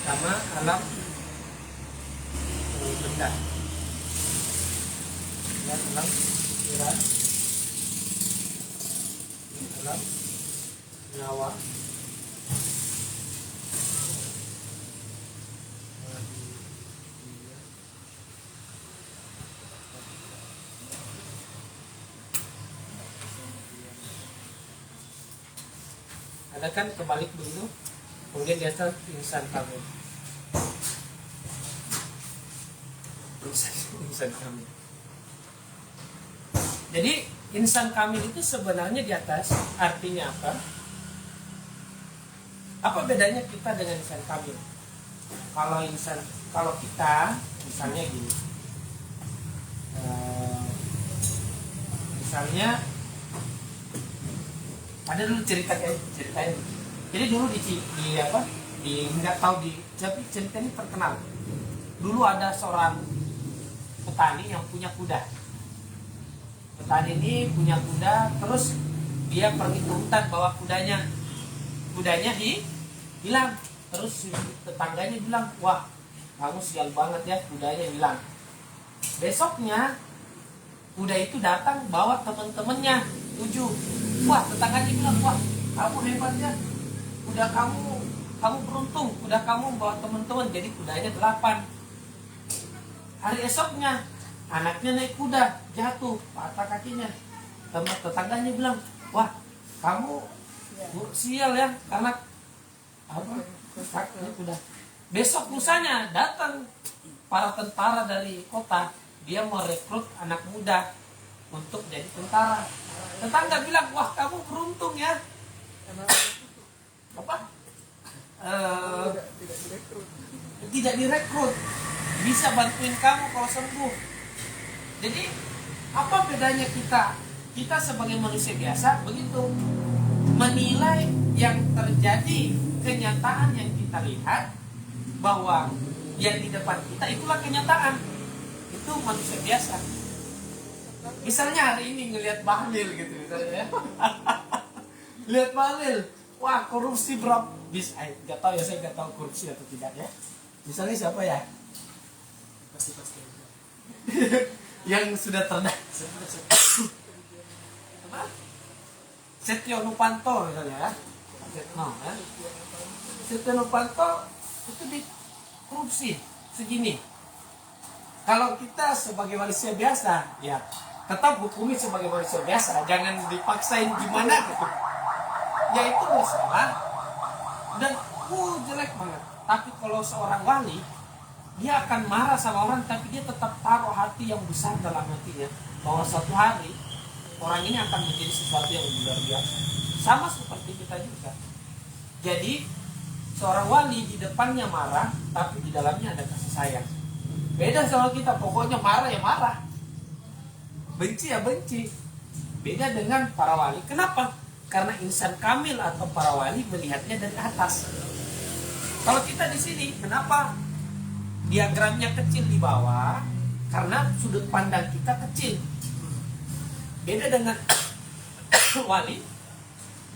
sama alam benda dan alam pikiran, alam nyawa, ada kan kebalik begitu. Kemudian di atas insan kamil. Insan kamil. Jadi insan kamil itu sebenarnya di atas artinya apa? Apa bedanya kita dengan insan kamil? Kalau kita misalnya gini. Misalnya ada dulu ceritanya. Jadi dulu nggak tahu tapi cerita ini terkenal. Dulu ada seorang petani yang punya kuda. Petani ini punya kuda, terus dia pergi ke hutan bawa kudanya hilang. Terus tetangganya bilang, wah kamu sial banget ya, kudanya hilang. Besoknya kuda itu datang bawa teman-temannya 7. Wah, tetangganya bilang, wah kamu hebat ya, kuda kamu beruntung, kuda kamu bawa teman-teman, jadi kudanya 8. Hari esoknya anaknya naik kuda, jatuh, patah kakinya. Tetangganya bilang, wah kamu sial ya, karena kakinya kuda. Besok lusanya datang para tentara dari kota, dia mau rekrut anak muda untuk jadi tentara. Tetangga bilang, wah kamu beruntung ya. Tidak direkrut, bisa bantuin kamu kalau sembuh. Jadi apa bedanya kita sebagai manusia biasa begitu menilai yang terjadi, kenyataan yang kita lihat bahwa yang di depan kita itulah kenyataan. Itu manusia biasa. Misalnya hari ini ngelihat Bahlil gitu misalnya ya. Lihat Balil, wah korupsi berapa? Bisa, nggak tahu ya, saya nggak tahu korupsi atau tidak ya. Misalnya siapa ya? Pasti. Yang sudah terdaftar. Apa? Setio Novanto misalnya ya. Setno kan? Setio Novanto itu di korupsi segini. Kalau kita sebagai manusia biasa, ya tetap hukumi sebagai manusia biasa, jangan dipaksain gimana gitu. Ya itu masalah dan jelek banget. Tapi kalau seorang wali, dia akan marah sama orang, tapi dia tetap taruh hati yang besar dalam hatinya bahwa suatu hari orang ini akan menjadi sesuatu yang luar biasa. Sama seperti kita juga. Jadi seorang wali di depannya marah, tapi di dalamnya ada kasih sayang. Beda sama kita, pokoknya marah ya marah, benci ya benci. Beda dengan para wali. Kenapa? Karena insan kamil atau para wali melihatnya dari atas. Kalau kita di sini, kenapa diagramnya kecil di bawah? Karena sudut pandang kita kecil. Beda dengan wali,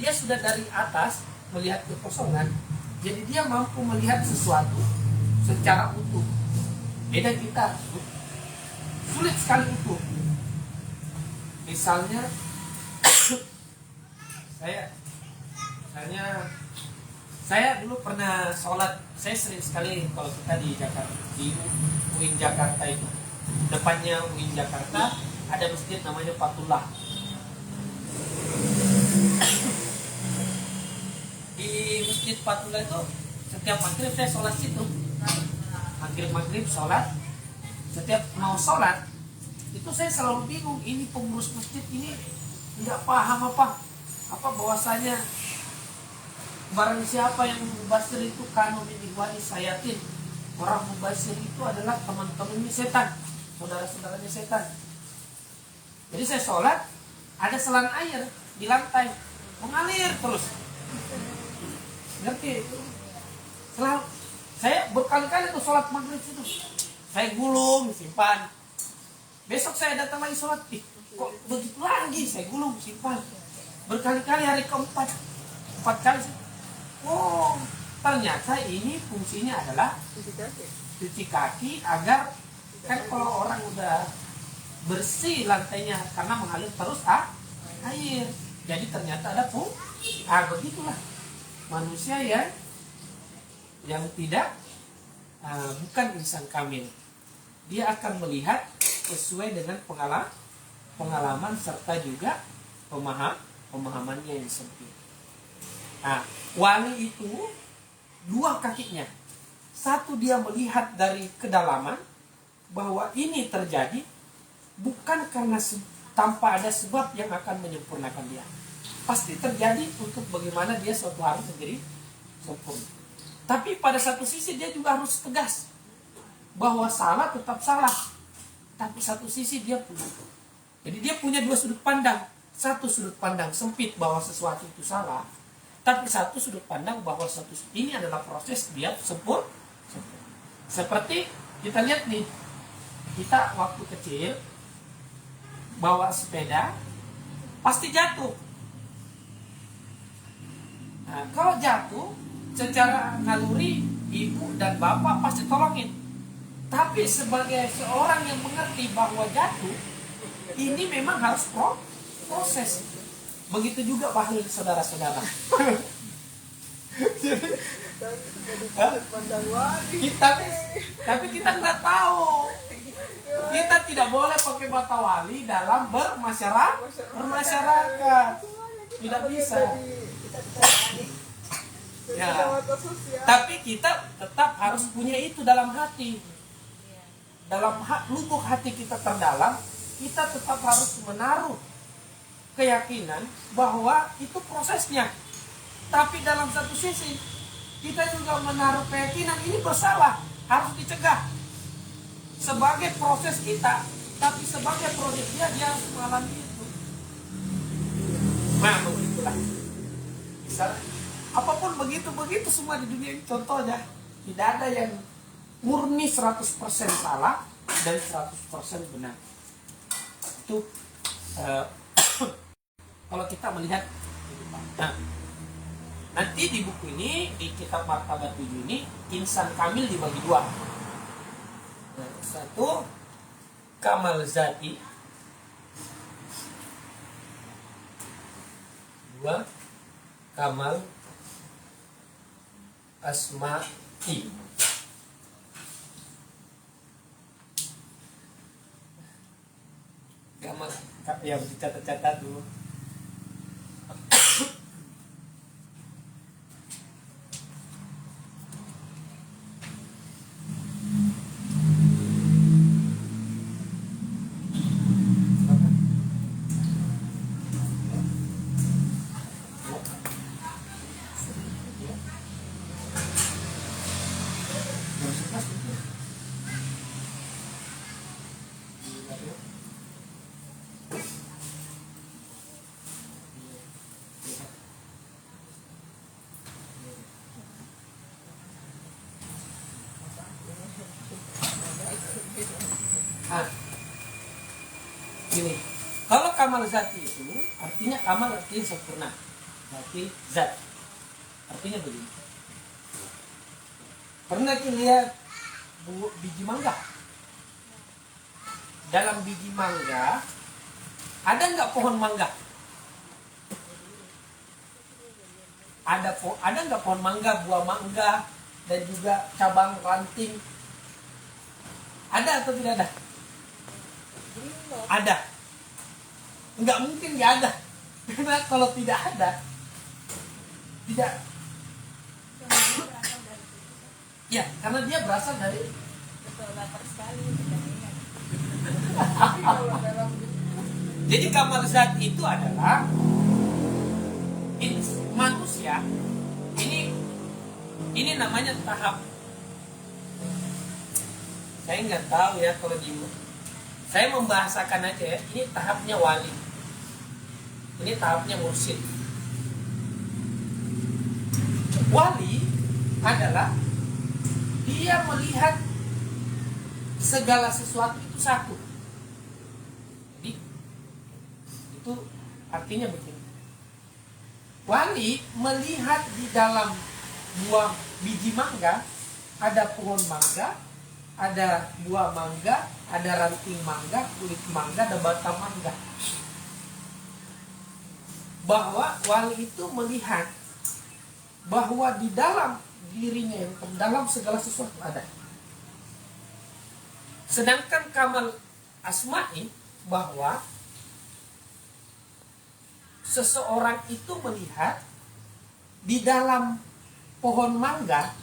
dia sudah dari atas melihat kekosongan, jadi dia mampu melihat sesuatu secara utuh. Beda kita, sulit sekali utuh. Misalnya saya dulu pernah sholat. Saya sering sekali kalau kita di Jakarta, di UIN Jakarta itu, depannya UIN Jakarta ada masjid namanya Fatullah. Di masjid Fatullah itu setiap maghrib saya sholat situ. Maghrib sholat. Setiap mau sholat itu saya selalu bingung, ini pengurus masjid ini tidak paham apa bahwasanya barang siapa yang mubasir itu kanu min ihwani sayatin. Orang mubasir itu adalah teman-temannya setan, saudara-saudaranya setan. Jadi saya sholat, ada selang air di lantai, mengalir terus. Ngerti? Selalu saya berkali-kali tuh sholat maghrib itu, saya gulung, simpan. Besok saya datang lagi sholat, kok begitu lagi, saya gulung, simpan. Berkali-kali, hari keempat, 4 kali. Oh, ternyata ini fungsinya adalah cuci kaki agar kan kalau orang udah bersih lantainya karena mengalir terus air. Jadi ternyata ada begitulah manusia yang tidak bukan insan kamil. Dia akan melihat sesuai dengan pengalaman serta juga pemahamannya yang sempit. Nah, wali itu dua kakinya. Satu, dia melihat dari kedalaman bahwa ini terjadi bukan karena tanpa ada sebab yang akan menyempurnakan dia. Pasti terjadi untuk bagaimana dia suatu hari menjadi sempurna. Tapi pada satu sisi dia juga harus tegas bahwa salah tetap salah. Tapi satu sisi dia punya. Jadi dia punya dua sudut pandang. Satu sudut pandang sempit bahwa sesuatu itu salah. Tapi satu sudut pandang bahwa sesuatu ini adalah proses dia sempurna. Seperti kita lihat nih. Kita waktu kecil bawa sepeda pasti jatuh. Nah, kalau jatuh secara naluri ibu dan bapak pasti tolongin. Tapi sebagai seorang yang mengerti bahwa jatuh ini memang harus proses. Begitu juga Bahlil, saudara-saudara. Tapi kita nggak tahu. Kita tidak boleh pakai mata wali dalam bermasyarakat. Tidak bisa. Ya. Tapi kita tetap harus punya itu dalam hati. Dalam lubuk hati kita terdalam, kita tetap harus menaruh keyakinan bahwa itu prosesnya. Tapi dalam satu sisi, kita juga menaruh keyakinan ini bersalah, harus dicegah. Sebagai proses kita, tapi sebagai proses dia harus mengalami itu. Nah, begitulah. Misalnya, apapun begitu semua di dunia ini contohnya. Tidak ada yang murni 100% salah dan 100% benar. Itu kalau kita melihat kehidupan. Nah, nanti di buku ini, di kitab Martabat 7 ini, insan kamil dibagi dua. Nah, satu, kamal zati. Dua, kamal asma'i. Kamal, ya dicatat-catat dulu. Gini, kalau kamal zati itu artinya kamal artinya sempurna, berarti zat. Artinya begini. Pernah kita lihat biji mangga? Dalam biji mangga ada nggak pohon mangga? Ada nggak pohon mangga, buah mangga dan juga cabang ranting? Ada atau tidak ada? Ada. Nggak mungkin nggak ada. Karena kalau tidak ada, tidak. Ya, karena dia berasal dari. Jadi kamal zat itu adalah manusia. Ini namanya tahap. Saya nggak tahu ya kalau saya membahasakan aja ya. Ini tahapnya wali. Ini tahapnya mursyid. Wali adalah dia melihat segala sesuatu itu satu. Jadi itu artinya begini. Wali melihat di dalam buah biji mangga ada pohon mangga, ada buah mangga, ada ranting mangga, kulit mangga, ada batang mangga. Bahwa wali itu melihat bahwa di dalam dirinya yang terdalam segala sesuatu ada. Sedangkan kamal asma'i bahwa seseorang itu melihat di dalam pohon mangga,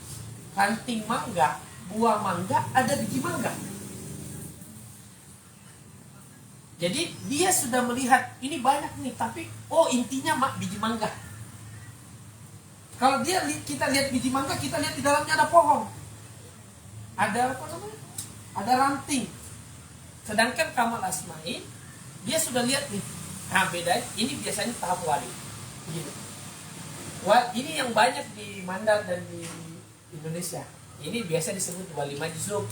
ranting mangga, buah mangga, ada biji mangga. Jadi dia sudah melihat ini banyak nih, tapi intinya biji mangga. Kalau kita lihat biji mangga, kita lihat di dalamnya ada pohon, ada apa namanya? Ada ranting. Sedangkan kamal asma'i dia sudah lihat nih. Nah beda, ini biasanya tahap wali. Gitu. Ini yang banyak di Mandar dan di Indonesia. Ini biasa disebut wali majzub.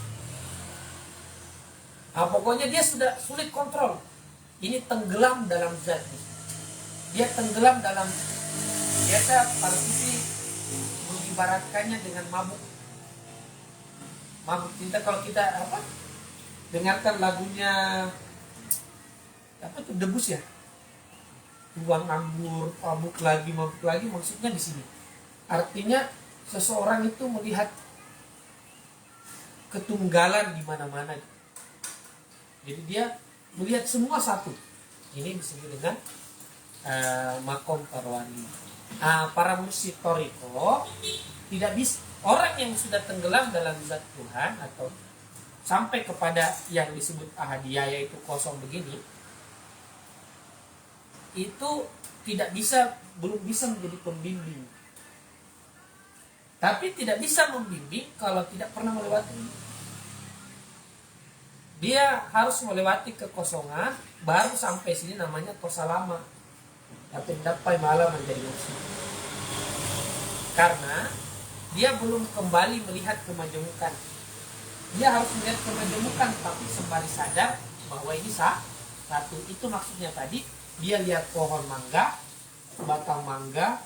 Nah, pokoknya dia sudah sulit kontrol. Ini tenggelam dalam zat. Dia tenggelam dalam, biasa para sufi mengibaratkannya dengan mabuk. Mabuk cinta. Kalau kita dengarkan lagunya tuh Debus ya, buang anggur, mabuk lagi, maksudnya di sini. Artinya seseorang itu melihat ketunggalan di mana-mana. Jadi dia melihat semua satu. Ini disebut dengan makom parwani. Para mursyid thariqah tidak bisa, orang yang sudah tenggelam dalam zat Tuhan atau sampai kepada yang disebut ahadiyah, yaitu kosong begini, itu belum bisa menjadi pembimbing. Tapi tidak bisa membimbing kalau tidak pernah melewati. Dia harus melewati kekosongan baru sampai sini, namanya kosalama. Tapi dapat malah menjadi musuh. Karena dia belum kembali melihat kemajemukan. Dia harus melihat kemajemukan tapi sembari sadar bahwa ini satu. Itu maksudnya tadi dia lihat pohon mangga, batang mangga,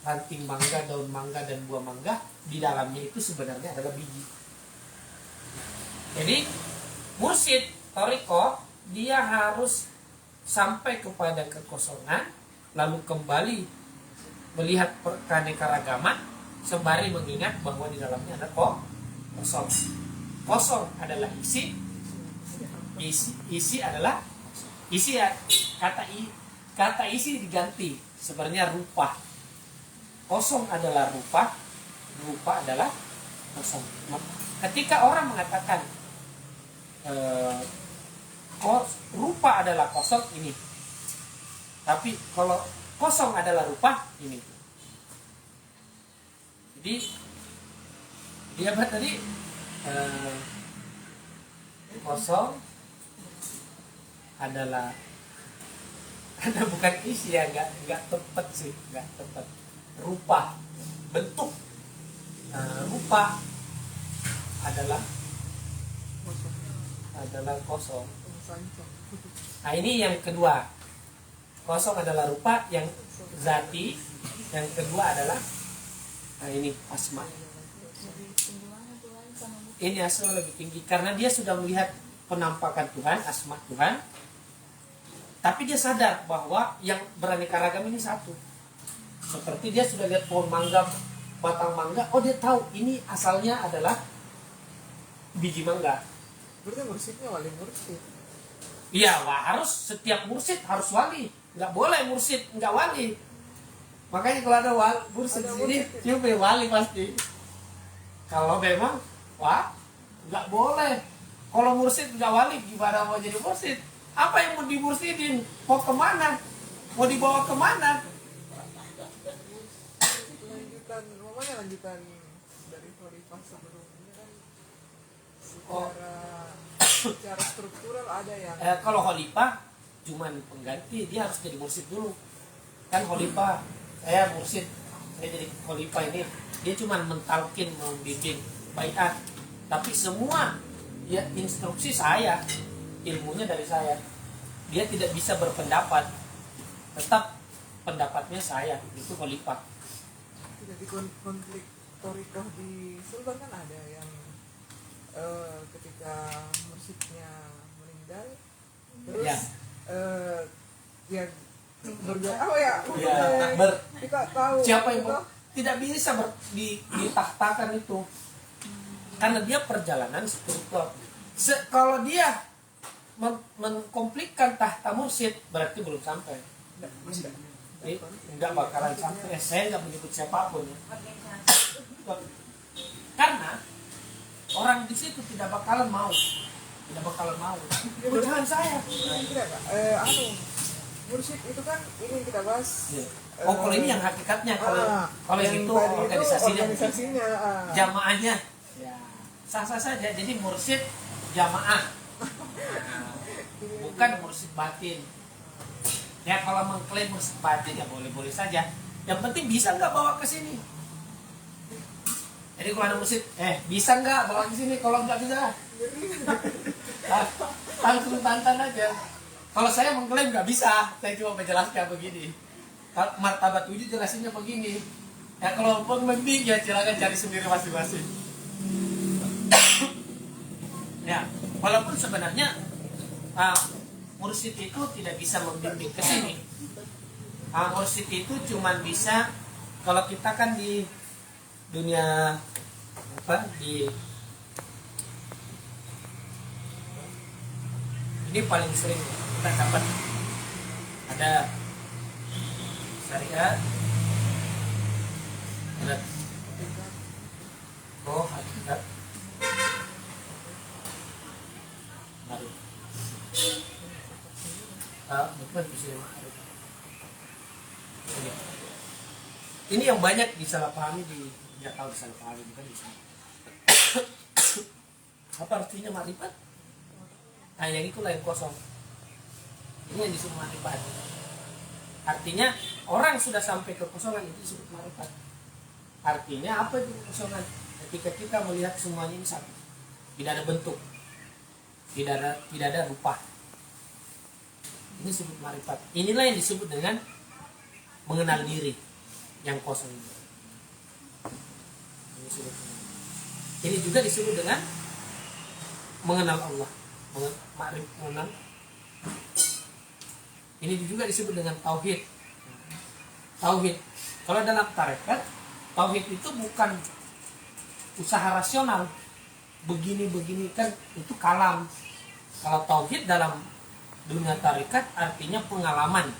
ranting mangga, daun mangga, dan buah mangga. Di dalamnya itu sebenarnya adalah biji. Jadi mursyid toriko dia harus sampai kepada kekosongan, lalu kembali melihat keanekaragaman sembari mengingat bahwa di dalamnya ada kosong. Kosong adalah isi, isi adalah isi ya. Kata isi diganti sebenarnya rupa. Kosong adalah rupa, rupa adalah kosong. Ketika orang mengatakan rupa adalah kosong ini, tapi kalau kosong adalah rupa ini. Jadi dia apa tadi? Kosong adalah ada bukan isi ya, nggak tepat sih, nggak tepat. Rupa, bentuk. Rupa adalah kosong. Nah ini yang kedua. Kosong adalah rupa yang zati. Yang kedua adalah ini asma. Ini asma lebih tinggi karena dia sudah melihat penampakan Tuhan, asma Tuhan. Tapi dia sadar bahwa yang beraneka ragam ini satu. Seperti dia sudah lihat pohon mangga, batang mangga, oh dia tahu ini asalnya adalah biji mangga. Berarti mursyidnya wali mursyid. Iya, harus setiap mursyid harus wali. Nggak boleh mursyid nggak wali. Makanya kalau ada mursyid sini, cuma wali pasti. Kalau memang, wah, nggak boleh. Kalau mursyid nggak wali, gimana mau jadi mursyid? Apa yang mau dimursyidin? Mau kemana? Mau dibawa kemana? Lanjutan dari khalifah sebelumnya kan secara struktural ada yang kalau khalifah cuman pengganti, dia harus jadi mursyid dulu. Kan khalifah, saya mursyid, saya jadi khalifah ini, dia cuman mentalkin, membimbing, baiat. Tapi semua ya instruksi saya, ilmunya dari saya. Dia tidak bisa berpendapat, tetap pendapatnya saya, itu khalifah. jadi konflik torikoh di Sulban kan ada yang ketika mursyidnya meninggal terus Ya. Ya apa ya, kita tahu siapa yang gitu. tidak bisa ditahtakan itu karena dia perjalanan spiritual. Kalau dia mengkomplikkan tahta mursyid berarti belum sampai. Enggak bakalan sampai. Saya nggak menyebut siapapun ya. Karena orang di situ tidak bakalan mau. Jangan saya. Mursyid itu kan ini kita bahas. Kalau ini yang hakikatnya, kalau yang itu organisasinya. Jamaahnya. Ya, sah-sah saja. Jadi mursyid jamaah. Bukan mursyid batin. Ya kalau mengklaim mursyid batin ya boleh-boleh saja. Yang penting bisa nggak bawa ke sini. Jadi kalau ada mursyid, bisa nggak bawa ke sini? Kalau nggak bisa, langsung tantang aja. Kalau saya mengklaim nggak bisa, saya cuma menjelaskan begini. Martabat wujud jelasinnya begini. Ya kalau pembimbing ya silakan cari sendiri masing-masing. Ya, walaupun sebenarnya mursyid itu tidak bisa membimbing ke sini. Mursyid itu cuma bisa kalau kita kan di dunia ini paling sering kita dapat ada syariat, ada hakikat, baru bukan bisa ini yang banyak disalahpahami nggak tahu disalahpahami bukan bisa. Apa artinya makrifat? Nah yang itulah yang kosong. Ini yang disebut makrifat. Artinya orang sudah sampai ke kosongan itu disebut makrifat. Artinya apa itu kekosongan? Ketika kita melihat semuanya ini satu, tidak ada bentuk, tidak ada rupa. Ini disebut makrifat. Inilah yang disebut dengan mengenal diri yang kosong ini. Ini juga disebut dengan mengenal Allah, mengenal. Ini juga disebut dengan tauhid. Tauhid. Kalau dalam tarekat, tauhid itu bukan usaha rasional. Begini-begini kan itu kalam. Kalau tauhid dalam dunia tarekat artinya pengalaman,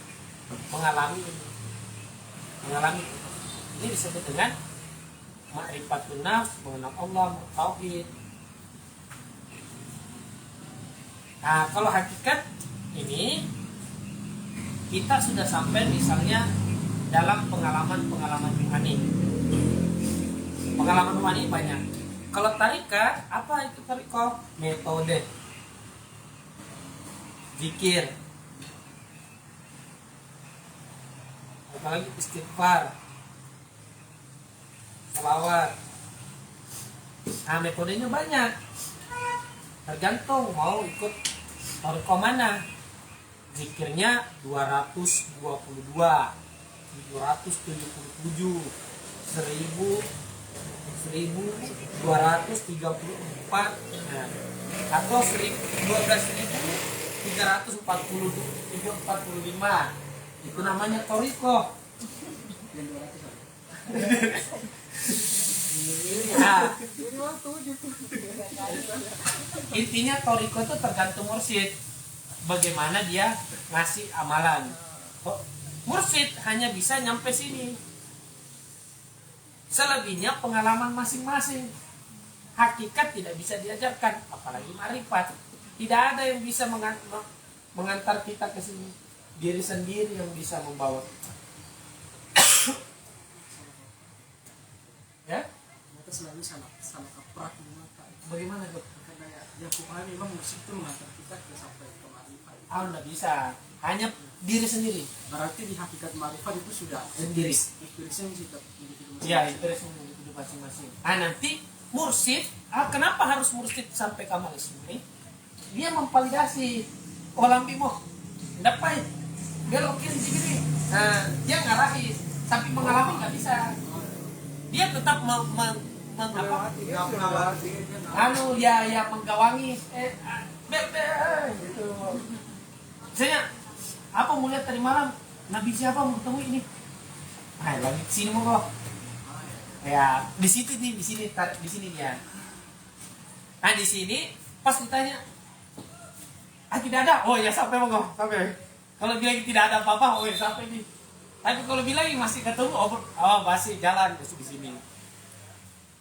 mengalami. Ini disebut dengan ma'rifatun nafs, mengenal Allah, tauhid. Nah, kalau hakikat ini kita sudah sampai misalnya dalam pengalaman rohani. Pengalaman rohani banyak. Kalau tarikat, apa itu tarikat? Metode, zikir, apalagi istighfar, salawat. Nah, metodenya banyak. Tergantung mau ikut tarikat mana. Zikirnya 222, 777, 1234, nah, atau 12.345. Itu namanya toriko. Nah, intinya toriko itu tergantung mursyid, bagaimana dia ngasih amalan. Mursyid hanya bisa nyampe sini, selebihnya pengalaman masing-masing. Hakikat tidak bisa diajarkan, apalagi marifat. Tidak ada yang bisa mengantar kita ke sini. Diri sendiri yang bisa membawa. Ya? Mereka selalu salah kaprah di mata. Bagaimana tuh? Karena yang kupahami memang musik itu mengantar kita sampai ke marifat. Tidak bisa. Hanya diri sendiri. Berarti di hakikat marifat itu sudah Sendiri. inspirasinya kita Ya, interest hidup masing-masing. Nanti mursyid, kenapa harus mursyid sampai kamal ini? Dia memvalidasi olam bimo, dapat belokin sini. Dia ngarahin, tapi mengalami nggak bisa. Dia tetap menggawangi. Gitu. Misalnya, apa mau lihat tadi malam? Nabi siapa mau ketemu ini? Lagi sini mau kok. Ya, di sini dia. Nah, di sini pas ditanya, tidak ada. Oh ya, sampai mau sampai. Kalau bilang tidak ada apa-apa, oh ya sampai nih. Tapi kalau bilang masih ketemu, masih jalan di sini.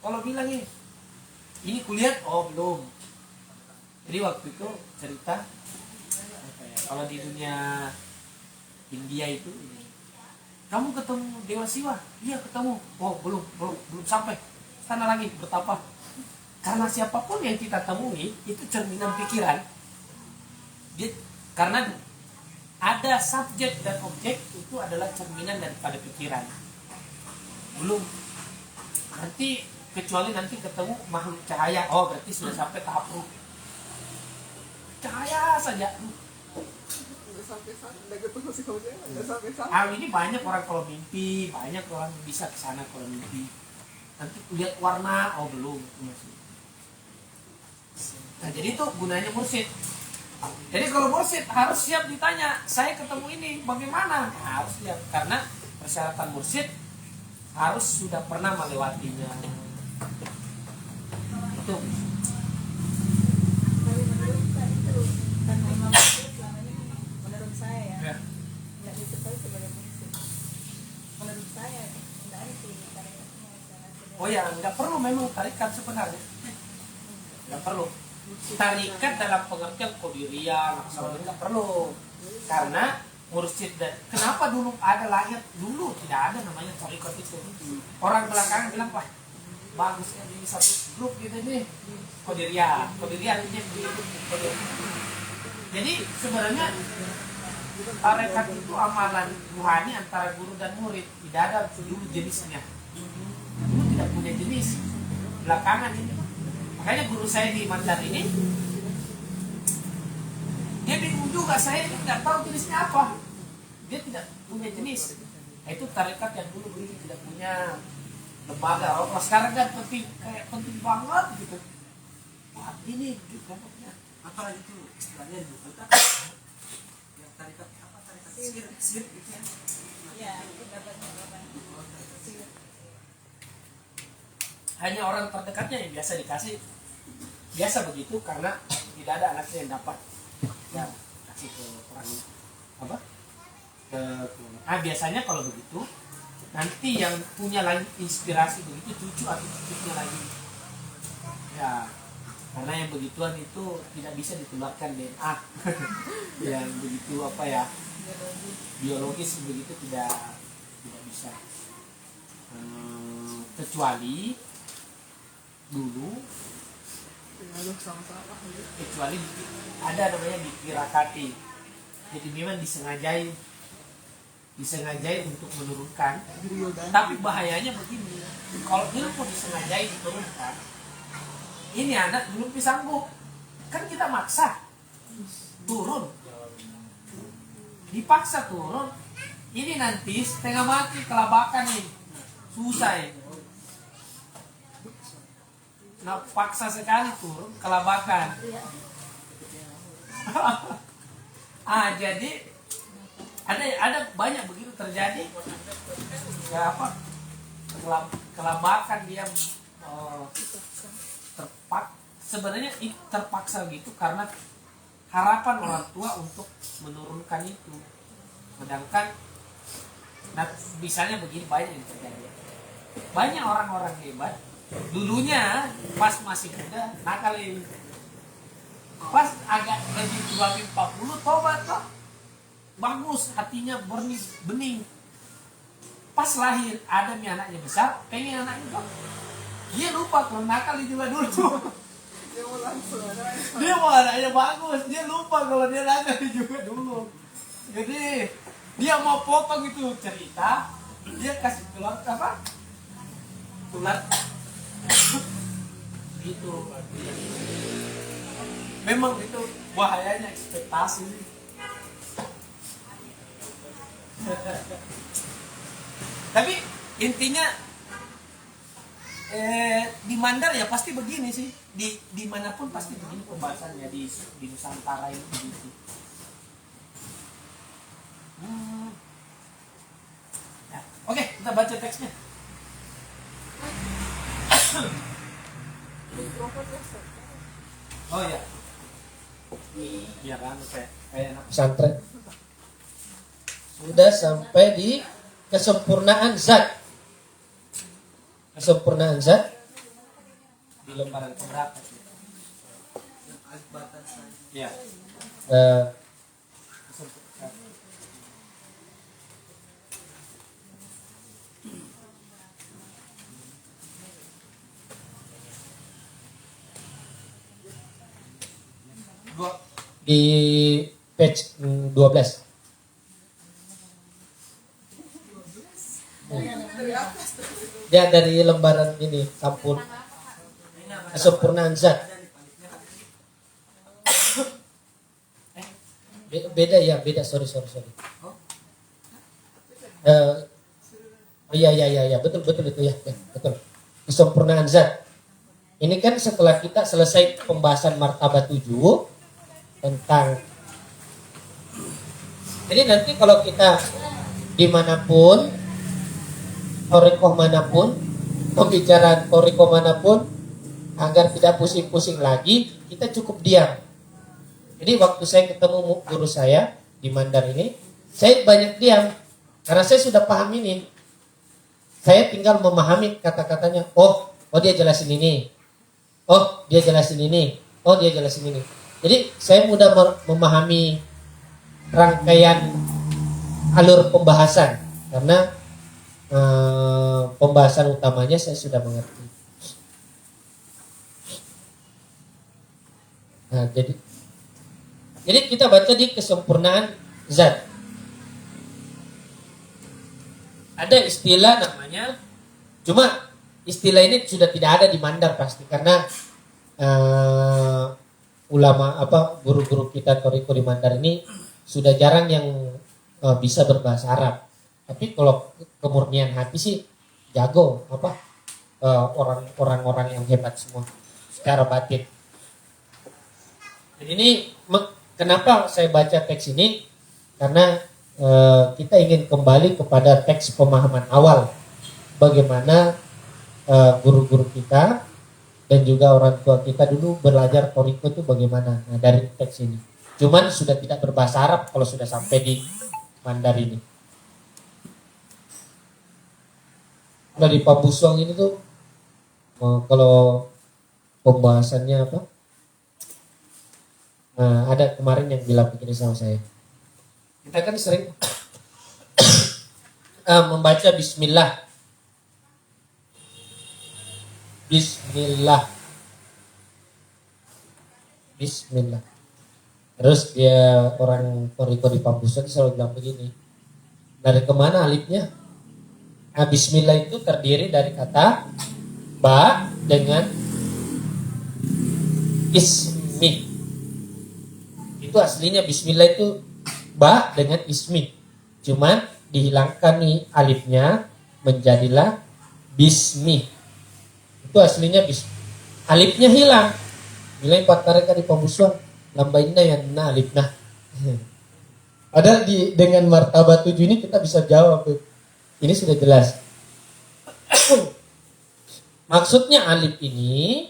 Kalau bilang ini kuliah, belum. Jadi waktu itu cerita, kalau di dunia India itu, kamu ketemu Dewa Siwa? Iya ketemu. Belum sampai. Sana lagi bertapa. Karena siapapun yang kita temui itu cerminan pikiran. Karena ada subjek dan objek itu adalah cerminan daripada pikiran. Belum. Nanti kecuali nanti ketemu makhluk cahaya. Berarti sudah sampai tahap ruh. Cahaya saja. Ini banyak orang kalau mimpi, banyak orang bisa ke sana kalau mimpi. Nanti lihat warna, belum. Nah, jadi itu gunanya mursyid. Jadi kalau mursyid harus siap ditanya, saya ketemu ini bagaimana? Harus siap, karena persyaratan mursyid harus sudah pernah melewatinya. Itu. Menurut saya ya, nggak diketahui sebagai musik. Menurut saya nggak ada sih tarikatnya. Nggak perlu memang tarikat sebenarnya. Nggak perlu. Tarikat dalam pengertian qadiriyah, nggak perlu. Karena mursyid dan kenapa dulu ada lahir dulu tidak ada namanya tarikat itu. Orang belakangan bilang bagus ya ini satu grup gitu nih. Qadiriyah artinya begitu. Jadi sebenarnya tarekat itu amalan ruhani antara guru dan murid. Tidak ada dulu jenisnya. Dulu tidak punya jenis. Belakangan ini. Makanya guru saya di Mandar ini, dia bingung juga. Saya nggak tahu jenisnya apa. Dia tidak punya jenis. Nah, itu tarekat yang dulu begini tidak punya lembaga. Kalau sekarang kan penting banget gitu. Wah ini gitu dapatnya. Apa itu istilahnya di buku yang tarikat apa tarikat sir gitu ya. Iya, itu dapatnya apa? Hanya orang terdekatnya yang biasa dikasih. Biasa begitu karena tidak ada anaknya yang dapat. Ya kasih ke orang apa? Biasanya kalau begitu nanti yang punya lagi inspirasi begitu cucu atau cucunya lagi. Ya. Karena yang begituan itu tidak bisa ditularkan DNA. Yang begitu apa ya? Biologis begitu tidak bisa. Kecuali dulu kecuali ada namanya dikirakati. Jadi memang disengajai untuk menurunkan. Tapi bahayanya begini, kalau ilmu disengajai diturunkan, ini anak belum bisa sanggup, kan kita maksa turun, dipaksa turun, ini nanti setengah mati kelabakan nih, susah ya. Nah, paksa sekali turun kelabakan. Jadi ada banyak begitu terjadi. Ya apa? Kelabakan dia sebenarnya terpaksa gitu karena harapan orang tua untuk menurunkan itu. Sedangkan misalnya begini banyak yang terjadi. Banyak orang-orang hebat dulunya pas masih muda nakalin, pas agak lebih tua 40 tobat toh bagus, hatinya bening. Pas lahir ada anaknya besar, pengen anaknya toh dia lupa kalau nakal juga dulu. Dia mau anaknya bagus, dia lupa kalau dia nakal juga dulu. Jadi dia mau potong itu cerita, dia kasih keluar apa? Tular gitu. Memang itu bahayanya ekspektasi. Tapi intinya di Mandar ya pasti begini sih. Di manapun pasti begini pembahasannya di Nusantara ini begitu. Ya. Oke, kita baca teksnya. Oh ya. Iya kan kayak anak pesantren. Sudah sampai di kesempurnaan zat. Kesempurnaan zat di lembaran keberapa? Ya. Di page 12. Ya dari lembaran ini sampul kesempurnaan zat. Beda ya, beda sorry. Iya betul itu ya betul. Kesempurnaan zat. Ini kan setelah kita selesai pembahasan martabat 7 tentang. Jadi nanti kalau kita dimanapun, torikoh manapun, pembicaraan torikoh manapun, agar tidak pusing-pusing lagi, kita cukup diam. Jadi waktu saya ketemu guru saya di Mandar ini, saya banyak diam karena saya sudah paham ini. Saya tinggal memahami kata-katanya. Oh dia jelasin ini. Oh dia jelasin ini. Oh dia jelasin ini. Jadi saya mudah memahami rangkaian alur pembahasan karena pembahasan utamanya saya sudah mengerti. Nah, jadi kita baca di kesempurnaan zat. Ada istilah namanya, cuma istilah ini sudah tidak ada di Mandar pasti karena ulama guru-guru kita toriko di Mandar ini sudah jarang yang bisa berbahasa Arab. Tapi kalau kemurnian hati sih jago orang-orang yang hebat semua secara batin. Dan ini kenapa saya baca teks ini? Karena kita ingin kembali kepada teks pemahaman awal. Bagaimana guru-guru kita dan juga orang tua kita dulu belajar toriko itu bagaimana. Nah, dari teks ini. Cuman sudah tidak berbahasa Arab kalau sudah sampai di Mandarin ini. Dari Pak Busong ini tuh kalau pembahasannya apa? Nah, ada kemarin yang bilang begini sama saya. Kita kan sering membaca Bismillah. Bismillah. Bismillah. Terus dia orang toriko di Pambusan selalu bilang begini. Dari kemana alifnya? Nah, Bismillah itu terdiri dari kata ba dengan ismi. Itu aslinya Bismillah itu ba dengan ismi. Cuman dihilangkan nih alifnya menjadilah bismi. Itu aslinya alifnya hilang. Nilai 4 mereka di pembusuan lambainna yang na alifna. Padahal dengan martabat 7 ini kita bisa jawab. Ini sudah jelas. Maksudnya alif ini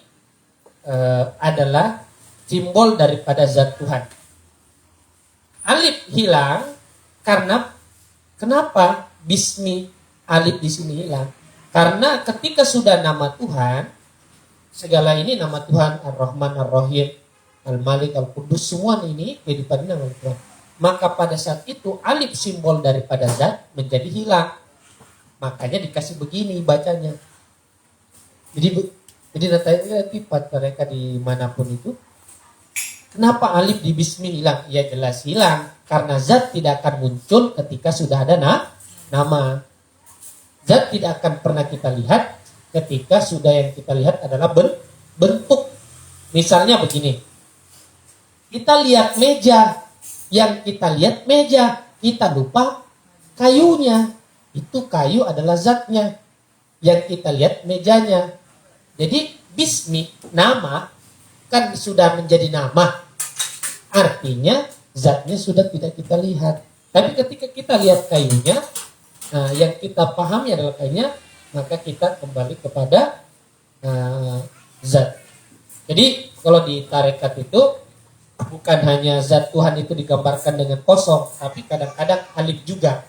adalah simbol daripada zat Tuhan. Alif hilang karena kenapa bismi alif di sini hilang? Karena ketika sudah nama Tuhan, segala ini nama Tuhan Ar-Rahman, Ar-Rahim, Al-Malik, Al-Qudus, semua ini kehidupan nama Tuhan. Maka pada saat itu alif simbol daripada zat menjadi hilang. Makanya dikasih begini bacanya. Jadi nanti tipat mereka dimanapun itu. Kenapa alif di bismi hilang? Ya jelas hilang. Karena zat tidak akan muncul ketika sudah ada nama. Zat tidak akan pernah kita lihat ketika sudah yang kita lihat adalah bentuk. Misalnya begini. Kita lihat meja. Yang kita lihat meja. Kita lupa kayunya. Itu kayu adalah zatnya. Yang kita lihat mejanya. Jadi bismi, nama, kan sudah menjadi nama. Artinya zatnya sudah tidak kita lihat. Tapi ketika kita lihat kayunya, yang kita pahami adalah kayunya, maka kita kembali kepada zat. Jadi kalau di tarekat itu bukan hanya zat Tuhan itu digambarkan dengan kosong, tapi kadang-kadang alif juga.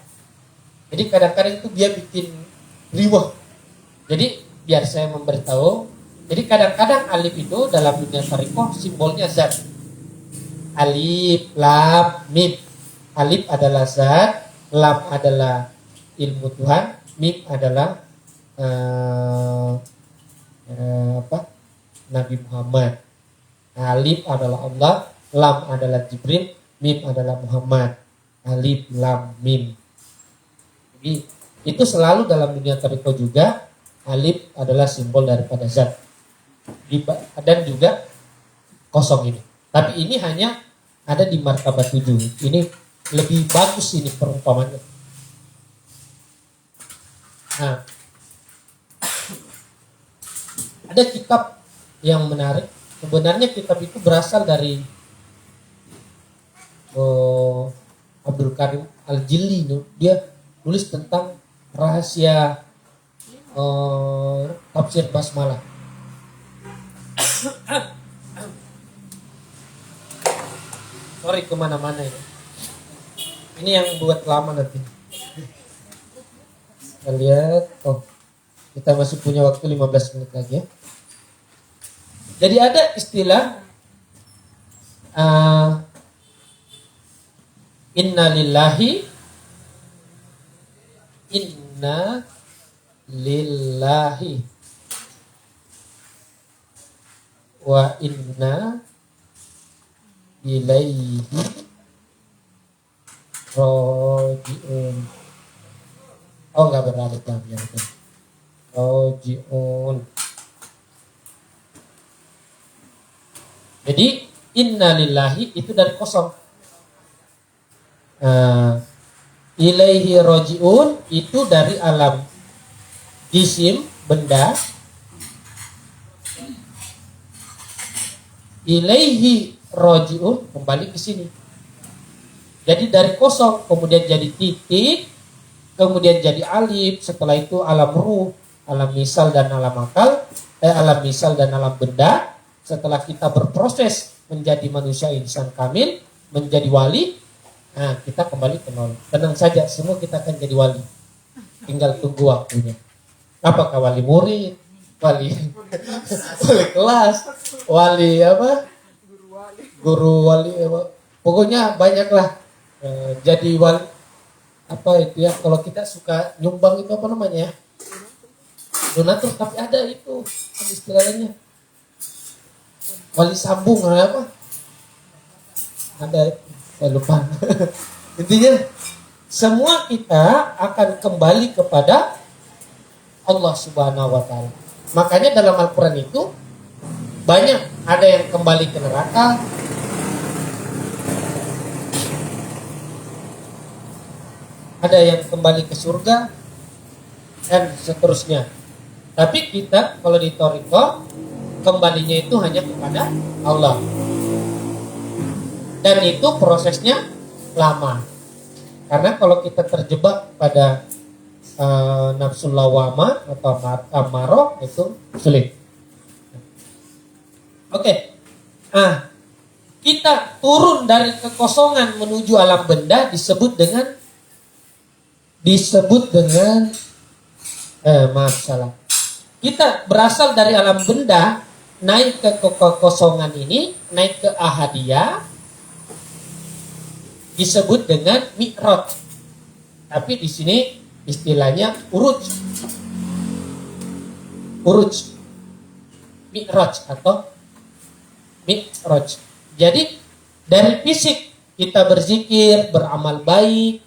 Jadi kadang-kadang itu dia bikin riwah. Jadi biar saya memberitahu, jadi kadang-kadang alif itu dalam dunia tarekat simbolnya zat. Alif, lam, mim. Alif adalah zat, lam adalah ilmu Tuhan, mim adalah Nabi Muhammad. Alif adalah Allah, lam adalah Jibril, mim adalah Muhammad. Alif, lam, mim. Jadi itu selalu dalam dunia tarekat juga alif adalah simbol daripada zat. Dan juga kosong ini. Tapi ini hanya ada di martabat 7. Ini lebih bagus ini perumpamannya. Nah, ada kitab yang menarik. Sebenarnya kitab itu berasal dari Abdul Karim Al-Jilli. Dia tulis tentang rahasia tafsir basmalah. Sorry kemana-mana ini. Ini yang buat lama nanti. Kita lihat. Kita masih punya waktu 15 menit lagi ya. Jadi ada istilah inna lillahi wa inna ilaihi raji'un. Enggak berarti ya. Raji'un. Jadi inna lillahi itu dari kosong. ilaihi rojiun itu dari alam jisim, benda. Ilaihi rojiun, kembali ke sini. Jadi dari kosong kemudian jadi titik, kemudian jadi alif, setelah itu alam ruh, alam misal dan alam akal, alam misal dan alam benda. Setelah kita berproses menjadi manusia insan kamil, menjadi wali, nah kita kembali ke nol. Tenang saja, semua kita akan jadi wali. Tinggal tunggu waktunya. Apakah wali murid, wali wali kelas, wali apa? Guru wali, pokoknya banyaklah. Jadi wali apa itu ya? Kalau kita suka nyumbang itu apa namanya ya? Donatur, tapi ada itu istilahnya. Wali sambung apa? Ada, saya lupa. Intinya semua kita akan kembali kepada Allah Subhanahu wa taala. Makanya dalam Al-Qur'an itu banyak, ada yang kembali ke neraka, ada yang kembali ke surga, dan seterusnya. Tapi kita kalau di Thariqah kembalinya itu hanya kepada Allah. Dan itu prosesnya lama. Karena kalau kita terjebak pada nafsul lawama atau amarah itu sulit. Oke. Nah, kita turun dari kekosongan menuju alam benda disebut dengan kita berasal dari alam benda, naik ke kekosongan ini, naik ke ahadiyah, disebut dengan mi'raj. Tapi di sini istilahnya uruj, mi'raj atau mi'raj. Jadi dari fisik kita berzikir, beramal baik.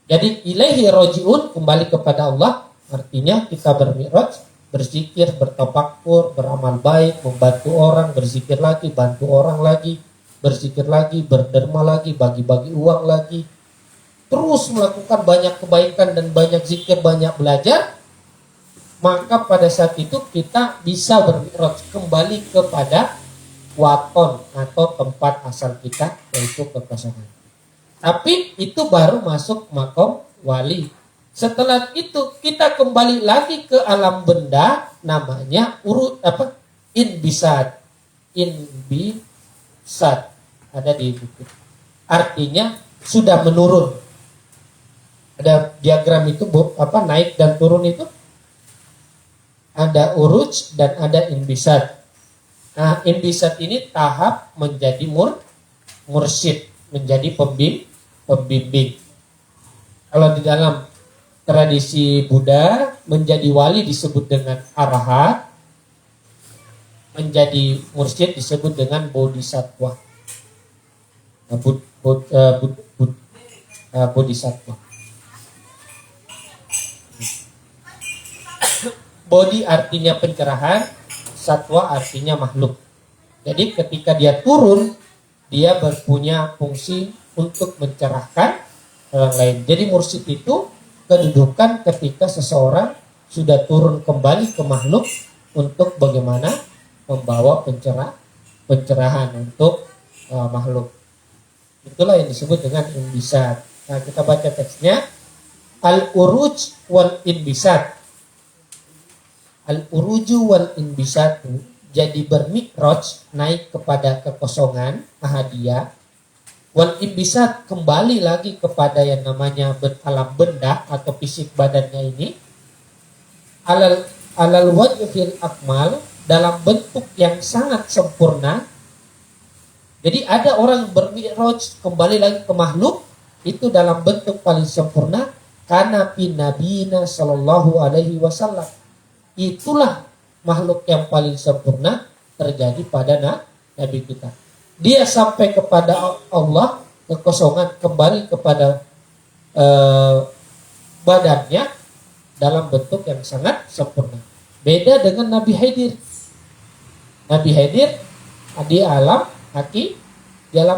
Jadi ilaihi rojiun, kembali kepada Allah. Artinya kita bermi'raj, berzikir, bertafakur, beramal baik, membantu orang, berzikir lagi, bantu orang lagi, berzikir lagi, berderma lagi, bagi-bagi uang lagi. Terus melakukan banyak kebaikan dan banyak zikir, banyak belajar. Maka pada saat itu kita bisa bermi'raj, kembali kepada waton atau tempat asal kita, yaitu kekosongan. Tapi itu baru masuk makom wali. Setelah itu kita kembali lagi ke alam benda, namanya inbisat. Ada di buku. Artinya sudah menurun. Ada diagram itu naik dan turun itu. Ada uruj dan ada inbisat. Nah, inbisat ini tahap menjadi mursyid, menjadi pembimbing. Kalau di dalam tradisi Buddha, menjadi wali disebut dengan arahat, menjadi mursyid disebut dengan bodhisattva. Bodhisattva. Bodhi artinya pencerahan, satwa artinya makhluk. Jadi ketika dia turun, dia berpunya fungsi untuk mencerahkan orang lain. Jadi mursyid itu kedudukan ketika seseorang sudah turun kembali ke makhluk untuk bagaimana membawa pencerahan untuk makhluk. Itulah yang disebut dengan inbisat. Nah, kita baca teksnya. Al-uruj wal inbisat. Al-uruju wal inbisat, jadi bermikraj, naik kepada kekosongan ahadiyah. Wal inbisat, kembali lagi kepada yang namanya alam benda atau fisik badannya ini. Alal wajhil akmal, dalam bentuk yang sangat sempurna. Jadi ada orang bermikraj kembali lagi ke makhluk, itu dalam bentuk paling sempurna. Karena nabiyina sallallahu alaihi wasallam, itulah makhluk yang paling sempurna terjadi pada Nabi kita. Dia sampai kepada Allah, kekosongan, kembali kepada badannya dalam bentuk yang sangat sempurna. Beda dengan Nabi Khidir. Nabi Khidir di alam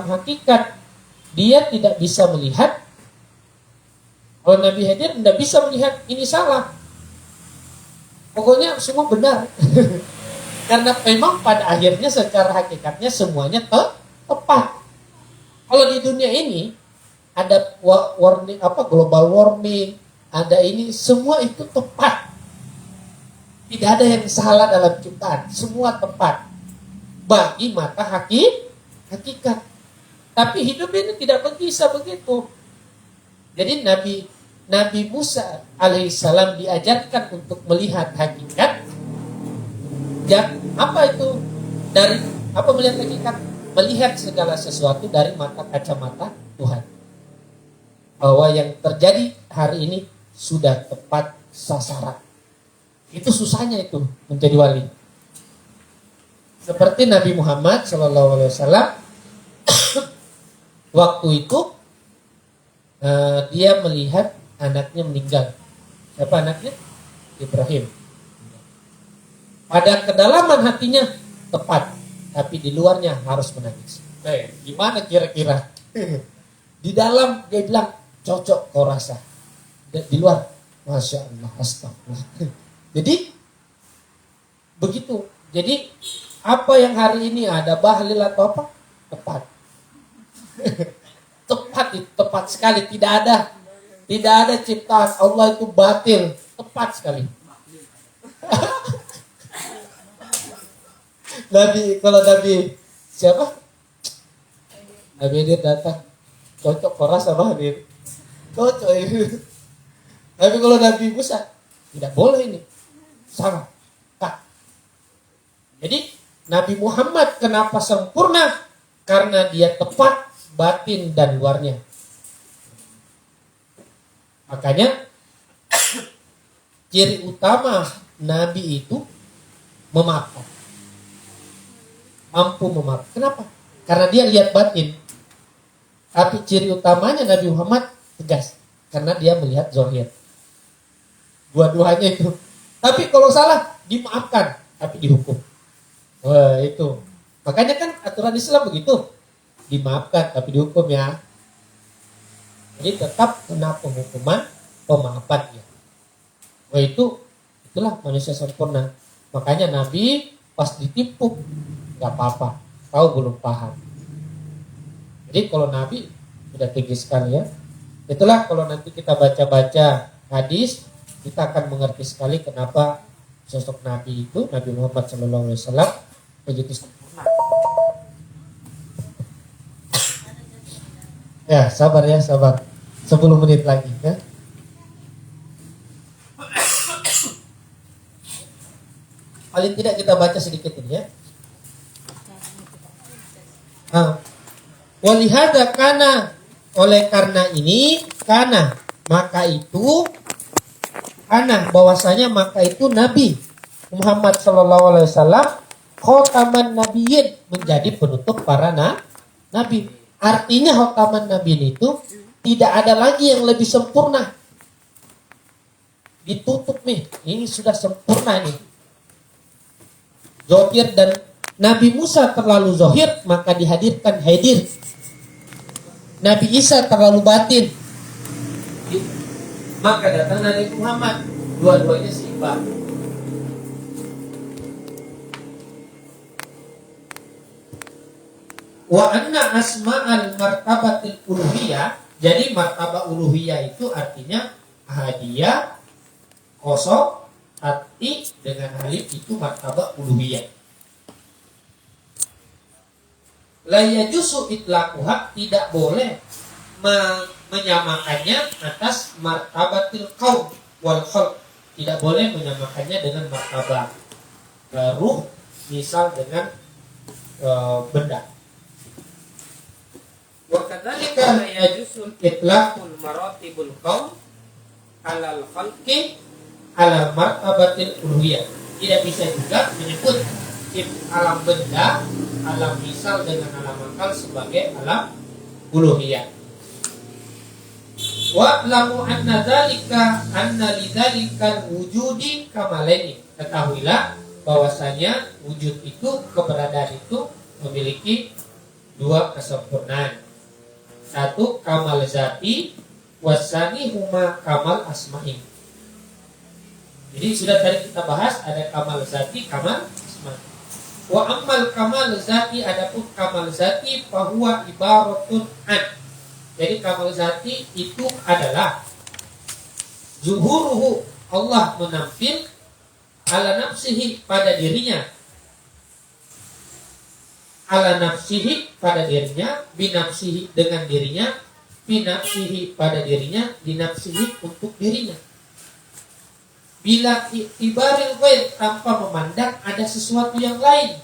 hakikat, dia tidak bisa melihat Kalau Nabi hadir tidak bisa melihat ini salah. Pokoknya semua benar. Karena memang pada akhirnya secara hakikatnya semuanya tepat. Kalau di dunia ini ada warning global warming, ada ini, semua itu tepat. Tidak ada yang salah dalam ciptaan, semua tepat bagi mata hakikat. Tapi hidup ini tidak bisa begitu. Jadi Nabi Musa alaihissalam diajarkan untuk melihat hakikat. Ya, apa itu? Dari apa melihat hakikat? Melihat segala sesuatu dari kacamata Tuhan. Bahwa yang terjadi hari ini sudah tepat sasaran. Itu susahnya itu menjadi wali. Seperti Nabi Muhammad SAW waktu itu dia melihat anaknya meninggal. Siapa anaknya? Ibrahim. Pada kedalaman hatinya tepat, tapi di luarnya harus menangis. Gimana kira-kira? Di dalam dia bilang cocok kau rasa. Di luar, masya Allah, astagfirullah. Jadi begitu. Jadi apa yang hari ini ada bahlil atau apa? Tepat. Tepat sekali. Tidak ada ciptaan Allah itu batil. Tepat sekali. Kalau Nabi siapa? Nabi Hadir datang. Cocok koras sama Hadir. Cocok ini. Tapi kalau Nabi Musa tidak boleh ini. Sama. Tak. Jadi Nabi Muhammad kenapa sempurna? Karena dia tepat batin dan luarnya. Makanya ciri utama Nabi itu memaafkan. Mampu memaafkan. Kenapa? Karena dia lihat batin. Tapi ciri utamanya Nabi Muhammad tegas. Karena dia melihat zahir. Dua-duanya itu. Tapi kalau salah dimaafkan, tapi dihukum. Wah, itu. Makanya kan aturan Islam begitu. Dimaafkan tapi dihukum ya. Jadi tetap kena penghukuman, pemaafan ya. Wah, itulah manusia sempurna. Makanya Nabi pas ditipu nggak apa-apa, tahu belum paham. Jadi kalau Nabi sudah tinggi sekali ya. Itulah kalau nanti kita baca-baca hadis, kita akan mengerti sekali kenapa sosok Nabi itu, Nabi Muhammad SAW begitu sempurna. Ya, sabar. 10 menit lagi ya. Paling tidak kita baca sedikit ini ya. Walihada kana, oleh karena ini, kana, maka itu, kana, bahwasanya maka itu Nabi Muhammad SAW khotaman nabiyyin, menjadi penutup para nabi. Artinya khotaman nabiyyin itu tidak ada lagi yang lebih sempurna. Ditutup nih, ini sudah sempurna nih. Zohir dan Nabi Musa terlalu zohir, maka dihadirkan hadir. Nabi Isa terlalu batin, maka datang Nabi Muhammad. Dua-duanya seimbang. Wa anna asma'al martabatil uluhiyah. Jadi martabat uluhiyah itu artinya hadiah, kosong, hati dengan alif, itu martabat uluhiyah. La yajuzu itlaquha, tidak boleh menyamakannya atas martabatil qaum wal khalq. Tidak boleh menyamakannya dengan martabat ruh, misal dengan benda. Wa kadzalika la yajuzu itlaqul maratibul qaum alal khalqi ala martabatil uluhiyah. Tidak bisa juga menyebut alam benda, alam misal dengan alam akal sebagai alam uluhiyah. Wa lamu anna dzalika anna lidzalika wujudi kamalaini. Ketahuilah bahwasanya wujud itu, keberadaan itu memiliki dua kesempurnaan. Satu kamal zati, wasani huma kamal asma'i. Jadi sudah tadi kita bahas ada kamal zati, kamal asma'i. Wa ammal kamal zati, adapun kamal zati fahuwa ibaratun an. Jadi kamal zati itu adalah zuhuruhu, Allah menampil ala nafsihi pada dirinya, ala nafsihi pada dirinya, binafsihi dengan dirinya, binafsihi pada dirinya, dinafsihi untuk dirinya. Bila ibaril ghair, tanpa memandang ada sesuatu yang lain,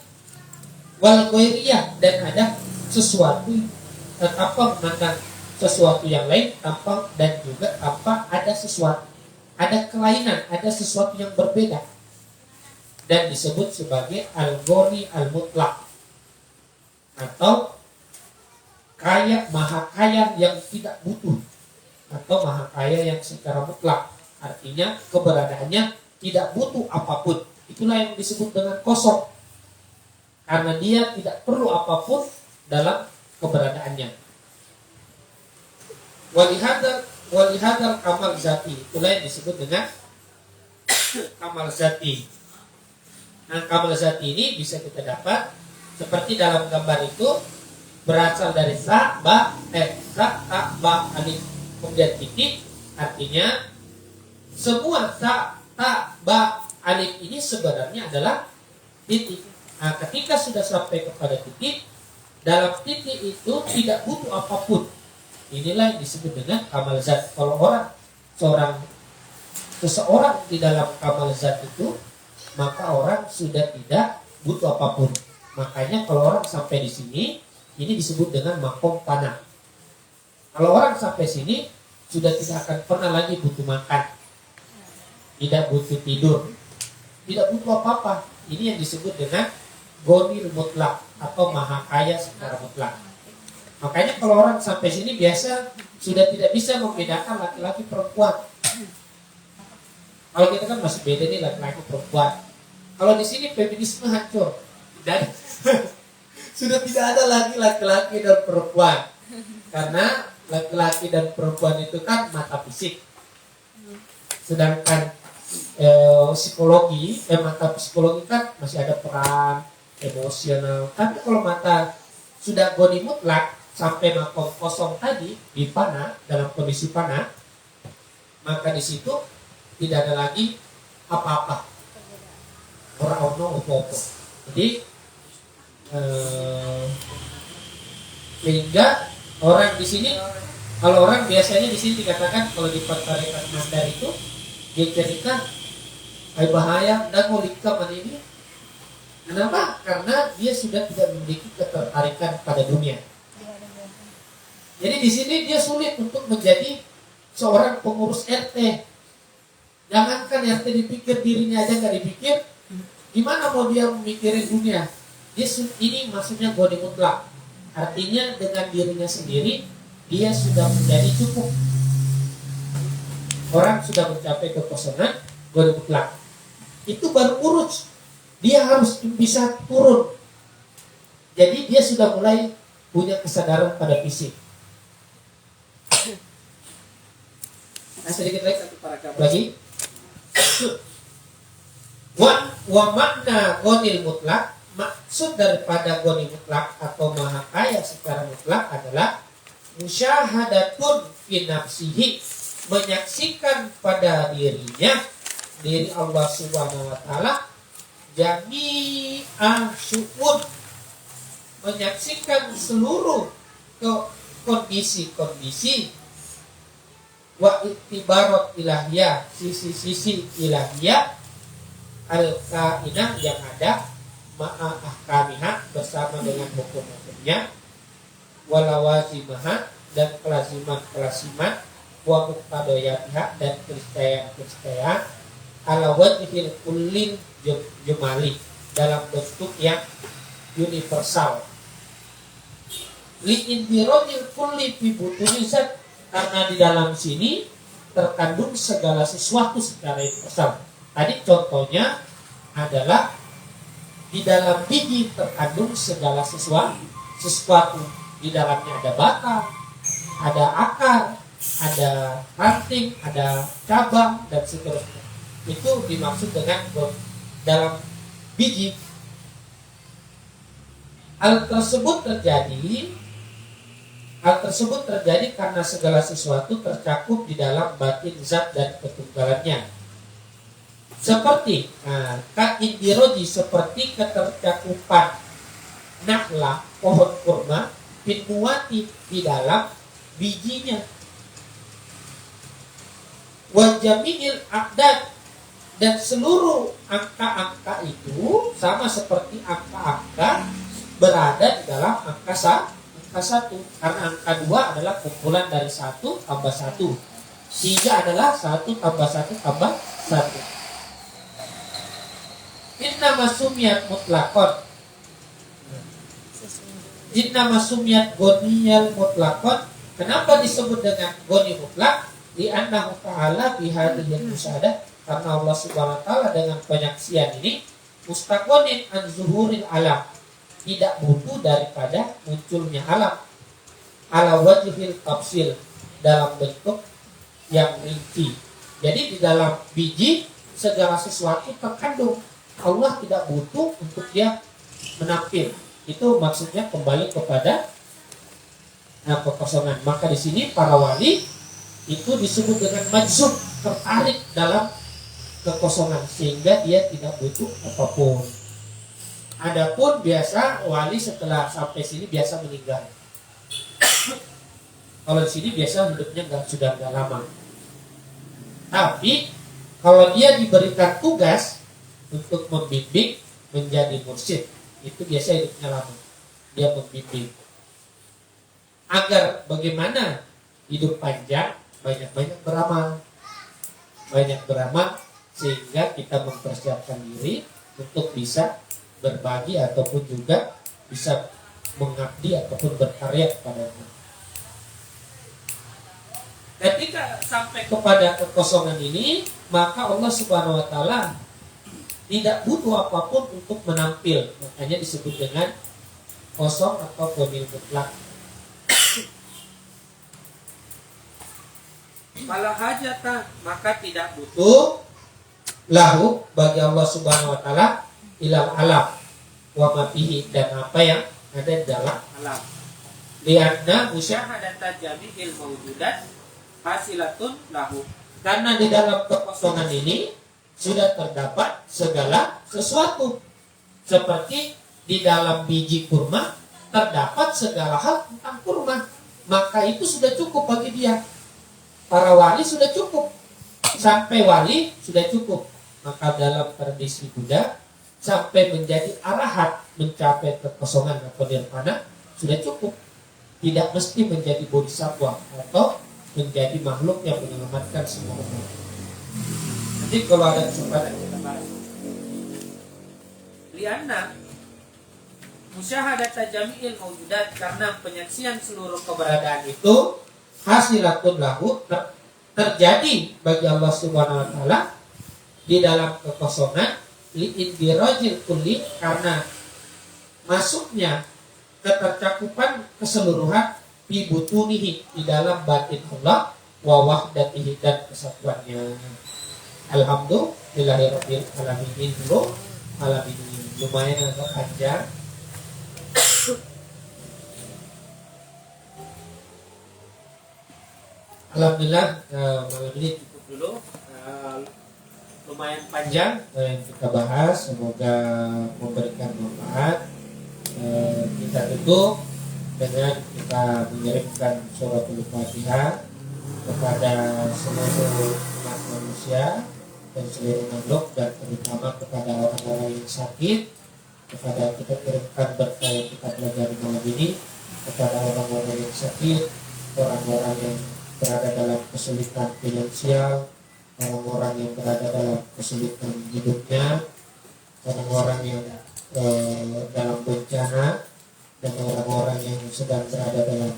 wal ghairiyah, dan ada sesuatu tanpa memandang sesuatu yang lain, tanpa dan juga tanpa ada sesuatu, ada kelainan, ada sesuatu yang berbeda, dan disebut sebagai al-ghani al-mutlaq, atau kaya, maha kaya yang tidak butuh, atau maha kaya yang secara mutlak, artinya keberadaannya tidak butuh apapun. Itulah yang disebut dengan kosong, karena dia tidak perlu apapun dalam keberadaannya. Walihadal kamal zati, itulah yang disebut dengan kamal zati. Nah, kamal zati ini bisa kita dapat seperti dalam gambar itu, berasal dari sa, ba, sa, ta, ba, alif, kemudian titik. Artinya semua sa, ta, ba, alif ini sebenarnya adalah titik. Nah, ketika sudah sampai kepada titik, dalam titik itu tidak butuh apapun. Inilah yang disebut dengan kamal zat. Kalau seseorang di dalam kamal zat itu, maka orang sudah tidak butuh apapun. Makanya kalau orang sampai di sini, ini disebut dengan makom panah. Kalau orang sampai sini, sudah tidak akan pernah lagi butuh makan, tidak butuh tidur, tidak butuh apa-apa. Ini yang disebut dengan gonil mutlak, atau maha kaya secara mutlak. Makanya kalau orang sampai sini biasa sudah tidak bisa membedakan laki-laki perempuan. Kalau kita kan masih beda nih laki-laki perempuan. Kalau di sini feminisme hancur. Dan sudah tidak ada lagi laki-laki dan perempuan, karena laki-laki dan perempuan itu kan mata fisik, sedangkan mata psikologi kan masih ada peran emosional. Tapi kalau mata sudah goni mutlak sampai makom kosong tadi di panah, dalam kondisi panah, maka di situ tidak ada lagi apa-apa, orang-orang opo-opo. Jadi sehingga orang di sini, kalau orang biasanya di sini dikatakan, kalau di tarekat Mandar itu dia cerita bahaya dan molika ini. Kenapa? Karena dia sudah tidak memiliki ketertarikan pada dunia. Jadi di sini dia sulit untuk menjadi seorang pengurus RT. Jangankan RT dipikir, dirinya aja nggak dipikir, gimana mau dia memikirin dunia? Ini maksudnya goni mutlak. Artinya dengan dirinya sendiri dia sudah menjadi cukup. Orang sudah mencapai kekosongan goni mutlak. Itu baru urus. Dia harus bisa turun. Jadi dia sudah mulai punya kesadaran pada fisik. Nah, sedikit lagi, satu paragraf lagi. Wa makna gonil mutlak, maksud daripada goni mutlak atau maha kaya secara mutlak adalah musyahadatun fi nafsihi, menyaksikan pada dirinya, diri Allah Subhanahu wa taala, jami'ah syu'un, menyaksikan seluruh kondisi-kondisi, wa iktibarat ilahiyah, sisi-sisi ilahiyah, al-kainah yang ada, ma'ahkamiha bersama dengan hukum-hukumnya, walawazimah dan kelaziman-kelaziman, wa muqtadayatiha dan keniscayaan, ala wajhil kullin jumali, dalam bentuk yang universal. Li indirojil kulli fi butuni zat, karena di dalam sini terkandung segala sesuatu secara universal. Tadi contohnya adalah di dalam biji terkandung segala sesuatu. Di dalamnya ada batang, ada akar, ada ranting, ada cabang dan seterusnya. Itu dimaksud dengan dalam biji. Hal tersebut terjadi karena segala sesuatu tercakup di dalam batin zat dan ketunggalannya. Seperti kaindiroji, seperti ketercakupan naklah, pohon kurma, pinmuati, di dalam bijinya. Wajamiil akdad, dan seluruh angka-angka itu sama seperti angka-angka berada di dalam angka satu. Karena angka 2 adalah kumpulan dari 1 tambah 1. 3 adalah 1 tambah 1 tambah 1. Inna masumiyat mutlakon, inna masumiyat goniyal mutlakon. Kenapa disebut dengan goni mutlak? Li'annahu ta'ala bihadiyat musyahadah, karena Allah subhanahu wa ta'ala dengan penyaksian ini mustaqonin an zuhuril alam, tidak butuh daripada munculnya alam, ala wajhil tafsil, dalam bentuk yang rinci. Jadi di dalam biji segala sesuatu terkandung. Allah tidak butuh untuk dia menampil. Itu maksudnya kembali kepada kekosongan. Maka di sini para wali itu disebut dengan majzub, tertarik dalam kekosongan, sehingga dia tidak butuh apapun. Adapun biasa wali setelah sampai sini biasa meninggal. Kalau di sini biasa hidupnya sudah nggak lama. Tapi kalau dia diberikan tugas untuk membimbing menjadi mursyid, itu biasa hidupnya lama. Dia membimbing agar bagaimana hidup panjang, banyak-banyak beramal, sehingga kita mempersiapkan diri untuk bisa berbagi ataupun juga bisa mengabdi ataupun berkarya kepadanya. Ketika sampai kepada kekosongan ini, maka Allah Subhanahu wa ta'ala tidak butuh apapun untuk menampil. Makanya disebut dengan kosong atau gonil mutlak. Fala hajata, maka tidak butuh lahu bagi Allah Subhanahu wa ta'ala ilal alam wa ma fihi, dan apa yang ada di dalam alam. Lianna musyahadata jami'il mawjudat hasilatun lahu, karena di dalam kekosongan ini sudah terdapat segala sesuatu. Seperti di dalam biji kurma terdapat segala hal tentang kurma, maka itu sudah cukup bagi dia. Para wali sudah cukup, sampai wali sudah cukup. Maka dalam tradisi Buddha, sampai menjadi arahat, mencapai kekosongan atau nirvana sudah cukup. Tidak mesti menjadi bodhisattva atau menjadi makhluk yang menyelamatkan semua umat. Nanti kalau ada kesempatan kita bahas. Lianna musyahadat jami'il mawjudat, karena penyaksian seluruh keberadaan itu hasilatun lahu, terjadi bagi Allah Subhanahu wa ta'ala di dalam kekosongan, li'indirajil kulli, karena masuknya ketercakupan keseluruhan fi butunihi, di dalam batin Allah, wa wahdatihi, dan kesatuannya. Alhamdulillahirabbil alamin. Lumayan agak panjang. Alhamdulillah malam ini cukup dulu. Lumayan panjang yang kita bahas, semoga memberikan manfaat. Kita tutup dengan kita mengirimkan suratul Fatihah kepada seluruh umat manusia dan seluruh makhluk, dan terutama kepada orang-orang yang sakit. Kepada kita kirimkan berkah yang kita pelajari malam ini kepada orang-orang yang sakit, orang-orang yang berada dalam kesulitan finansial, orang-orang yang berada dalam kesulitan hidupnya, orang-orang yang dalam bencana, dan orang-orang yang sedang berada dalam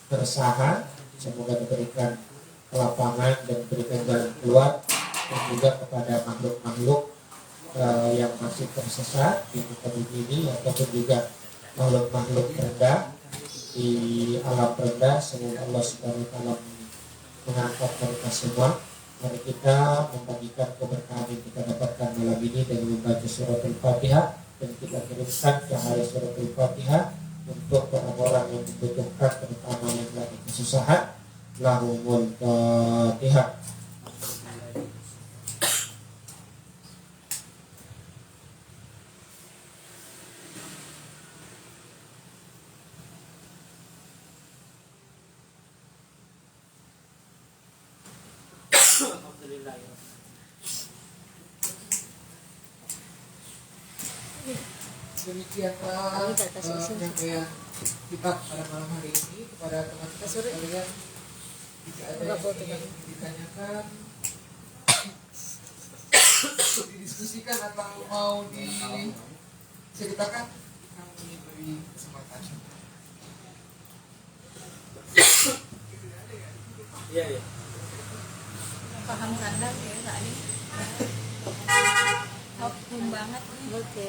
keresahan. Semoga diberikan kelapangan dan diberikan jalan keluar, dan juga kepada makhluk-makhluk yang masih tersesat di muka bumi ini, ataupun juga makhluk-makhluk rendah di alam rendah. Semoga Allah Subhanahu wa taala mengangkat mereka semua. Mari kita membagikan keberkahan yang kita dapatkan malam ini dengan membaca surat Al-Fatihah, dan kita kirimkan cahaya surat Al-Fatihah untuk orang-orang yang membutuhkan, terutama yang lagi kesusahan. Lahumul Fatihah. Alhamdulillah ya. Demikianlah penyampaian kita pada malam hari ini kepada teman-teman sekalian. Jika ada yang ingin ditanyakan, didiskusikan atau mau diceritakan, kami beri kesempatan. Iya, iya. Paham kandang ya Kak Adi. Optim banget nih. Oke.